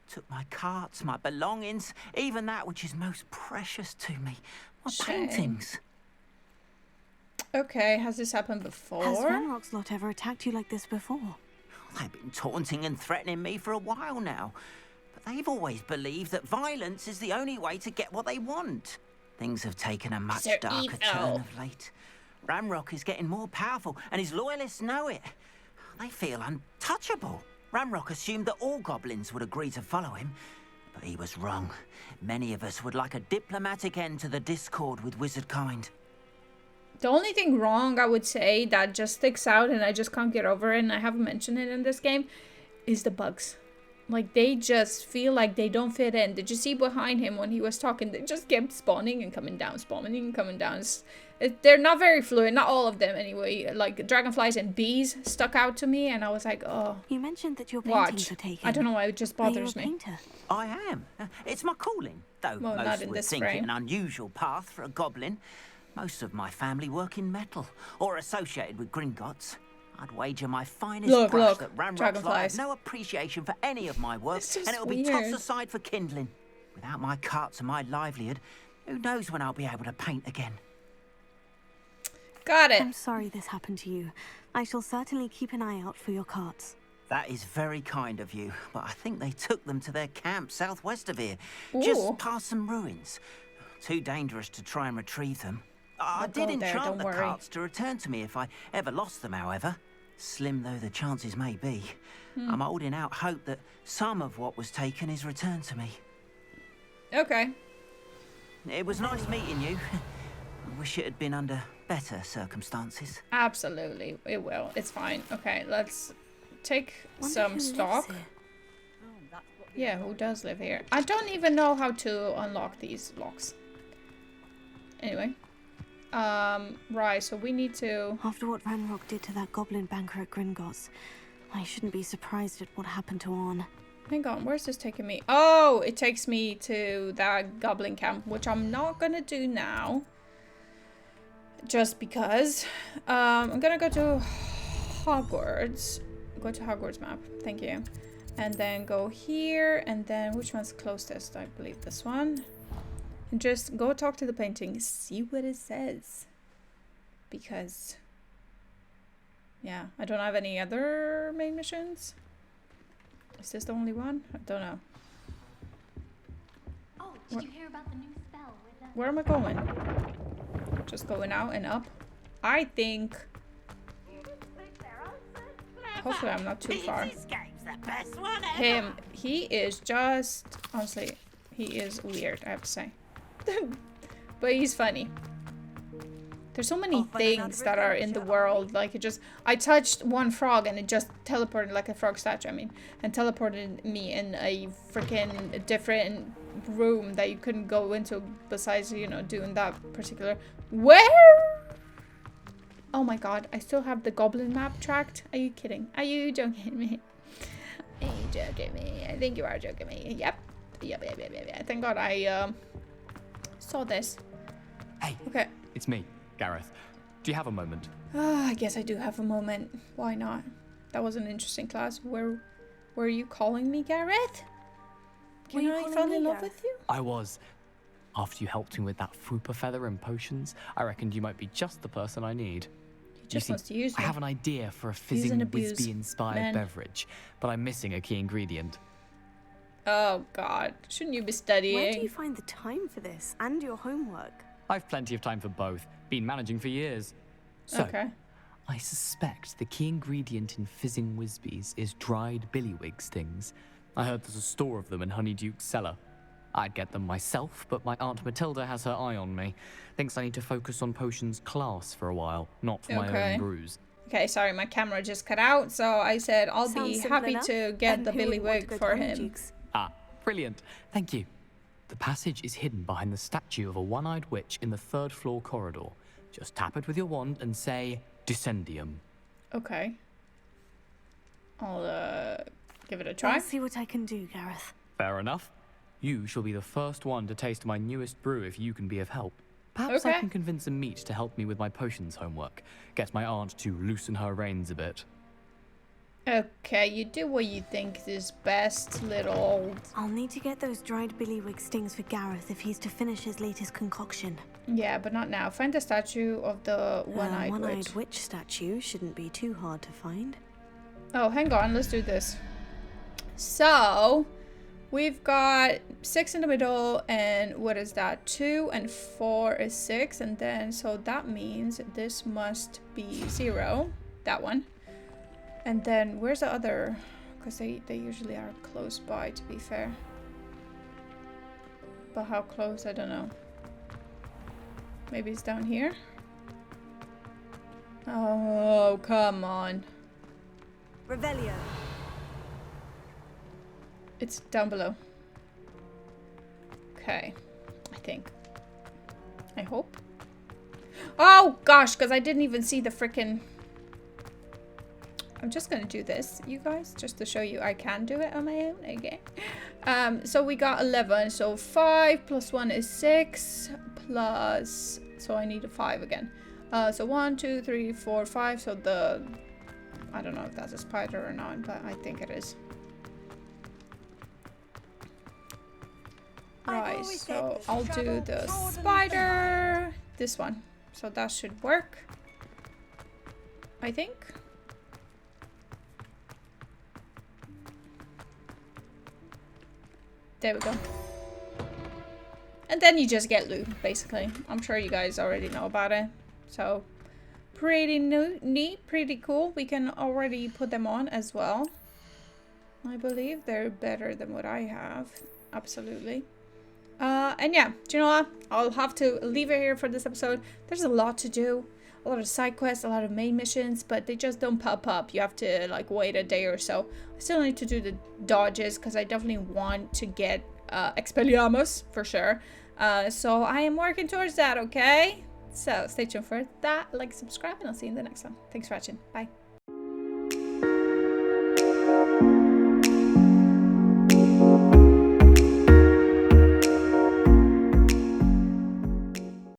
Took my carts, my belongings, even that which is most precious to me, my paintings. Okay, has this happened before? Has Ranrock's lot ever attacked you like this before? They've been taunting and threatening me for a while now. But they've always believed that violence is the only way to get what they want. Things have taken a much darker turn of late. Ranrock is getting more powerful, and his loyalists know it. They feel untouchable. Ranrock assumed that all goblins would agree to follow him, but he was wrong. Many of us would like a diplomatic end to the discord with wizard kind. The only thing wrong, I would say, that just sticks out and I just can't get over it, and I haven't mentioned it in this game, is the bugs. Like, they just feel like they don't fit in. Did you see behind him when he was talking? They just kept spawning and coming down, spawning and coming down. They're not very fluid, not all of them anyway. Like, dragonflies and bees stuck out to me, and I was like, oh. You mentioned that your paintings are taken. I don't know why, it just bothers Are you a me. painter? I am. It's my calling, though Well, not most in would this think it frame. an unusual path for a goblin. Most of my family work in metal, or associated with Gringotts. I'd wager my finest brush that Ranrock's lot dragonflies. has no appreciation for any of my work, It's just and it'll be weird. tossed aside for kindling. Without my carts and my livelihood, who knows when I'll be able to paint again. Got it. I'm sorry this happened to you. I shall certainly keep an eye out for your carts. That is very kind of you, but I think they took them to their camp southwest of here, Ooh. just past some ruins. Too dangerous to try and retrieve them. I did go there, enchant don't the worry. carts to return to me if I ever lost them, however. Slim though the chances may be, I'm holding out hope that some of what was taken is returned to me. Okay. It was nice meeting you. I wish it had been under better circumstances. Absolutely, it will. It's fine. Okay, let's take Wonder some who lives stock. here. Yeah, who does live here? I don't even know how to unlock these locks. Anyway. Right, so we need to... After what Ranrock did to that goblin banker at Gringotts, I shouldn't be surprised at what happened to Orn. Hang on, where's this taking me? Oh, it takes me to that goblin camp, which I'm not gonna do now. Just because. I'm gonna go to Hogwarts. Go to Hogwarts map, thank you. And then go here, and then which one's closest? I believe this one. And just go talk to the painting, see what it says. Because, yeah, I don't have any other main missions. Is this the only one? I don't know. Oh, did you hear about the new spell with Where am I going? Just going out and up. I think... Hopefully I'm not too far. Him, he is just... Honestly, he is weird, I have to say. But he's funny. There's so many things that are in the world. Like, I touched one frog and it just teleported, like a frog statue, I mean, and teleported me in a freaking different room that you couldn't go into besides, you know, doing that particular. Where? Oh my god, I still have the goblin map tracked. Are you kidding? Are you joking me? Are you joking me? I think you are joking me. Yep. Yep. Thank god I saw this. Hey. Okay. It's me, Gareth. Do you have a moment? I guess I do have a moment. Why not? That was an interesting class. Were you calling me Gareth? Can I fall in love with you? I was. After you helped me with that Fupa feather and potions, I reckoned you might be just the person I need. He just wants to use I me. have an idea for a fizzing Wisby-inspired beverage, but I'm missing a key ingredient. Oh god, shouldn't you be studying? Where do you find the time for this and your homework? I've plenty of time for both. Been managing for years. So, okay. I suspect the key ingredient in fizzing Wisbies is dried billywig stings. I heard there's a store of them in Honeyduke's cellar. I'd get them myself, but my Aunt Matilda has her eye on me. Thinks I need to focus on potions class for a while, not for my own brews. Okay, sorry, my camera just cut out, so I said I'll be happy to get the billywig for him. Ah, brilliant. Thank you. The passage is hidden behind the statue of a one-eyed witch in the 3rd floor corridor. Just tap it with your wand and say, Descendium. Okay. I'll, give it a try. I'll see what I can do, Gareth. Fair enough. You shall be the first one to taste my newest brew if you can be of help. Perhaps I can convince a meat to help me with my potions homework. Get my aunt to loosen her reins a bit. Okay, you do what you think is best, little old. I'll need to get those dried billywig stings for Gareth if he's to finish his latest concoction. Yeah, but not now. Find the statue of the one-eyed witch. One-eyed witch statue shouldn't be too hard to find. Oh, hang on. Let's do this. So, we've got 6 in the middle, and what is that? 2 and 4 is 6, and then, so that means this must be 0. That one. And then, where's the other? Because they usually are close by, to be fair. But how close? I don't know. Maybe it's down here? Oh, come on. Revelio. It's down below. Okay. I think. I hope. Oh, gosh, because I didn't even see the frickin'... I'm just gonna do this, you guys, just to show you I can do it on my own, okay? So we got 11, so 5 plus 1 is 6, plus, so I need a 5 again. So 1, 2, 3, 4, 5, so the, I don't know if that's a spider or not, but I think it is. Right, so I'll do the spider, this one, so that should work, I think. There we go. And then you just get loot, basically. I'm sure you guys already know about it. So, pretty neat, pretty cool. We can already put them on as well. I believe they're better than what I have. Absolutely. And yeah, do you know what? I'll have to leave it here for this episode. There's a lot to do. A lot of side quests, a lot of main missions, but they just don't pop up. You have to like wait a day or so. I still need to do the dodges because I definitely want to get Expelliarmus for sure. So I am working towards that, okay? So stay tuned for that, like, subscribe, and I'll see you in the next one. Thanks for watching. Bye.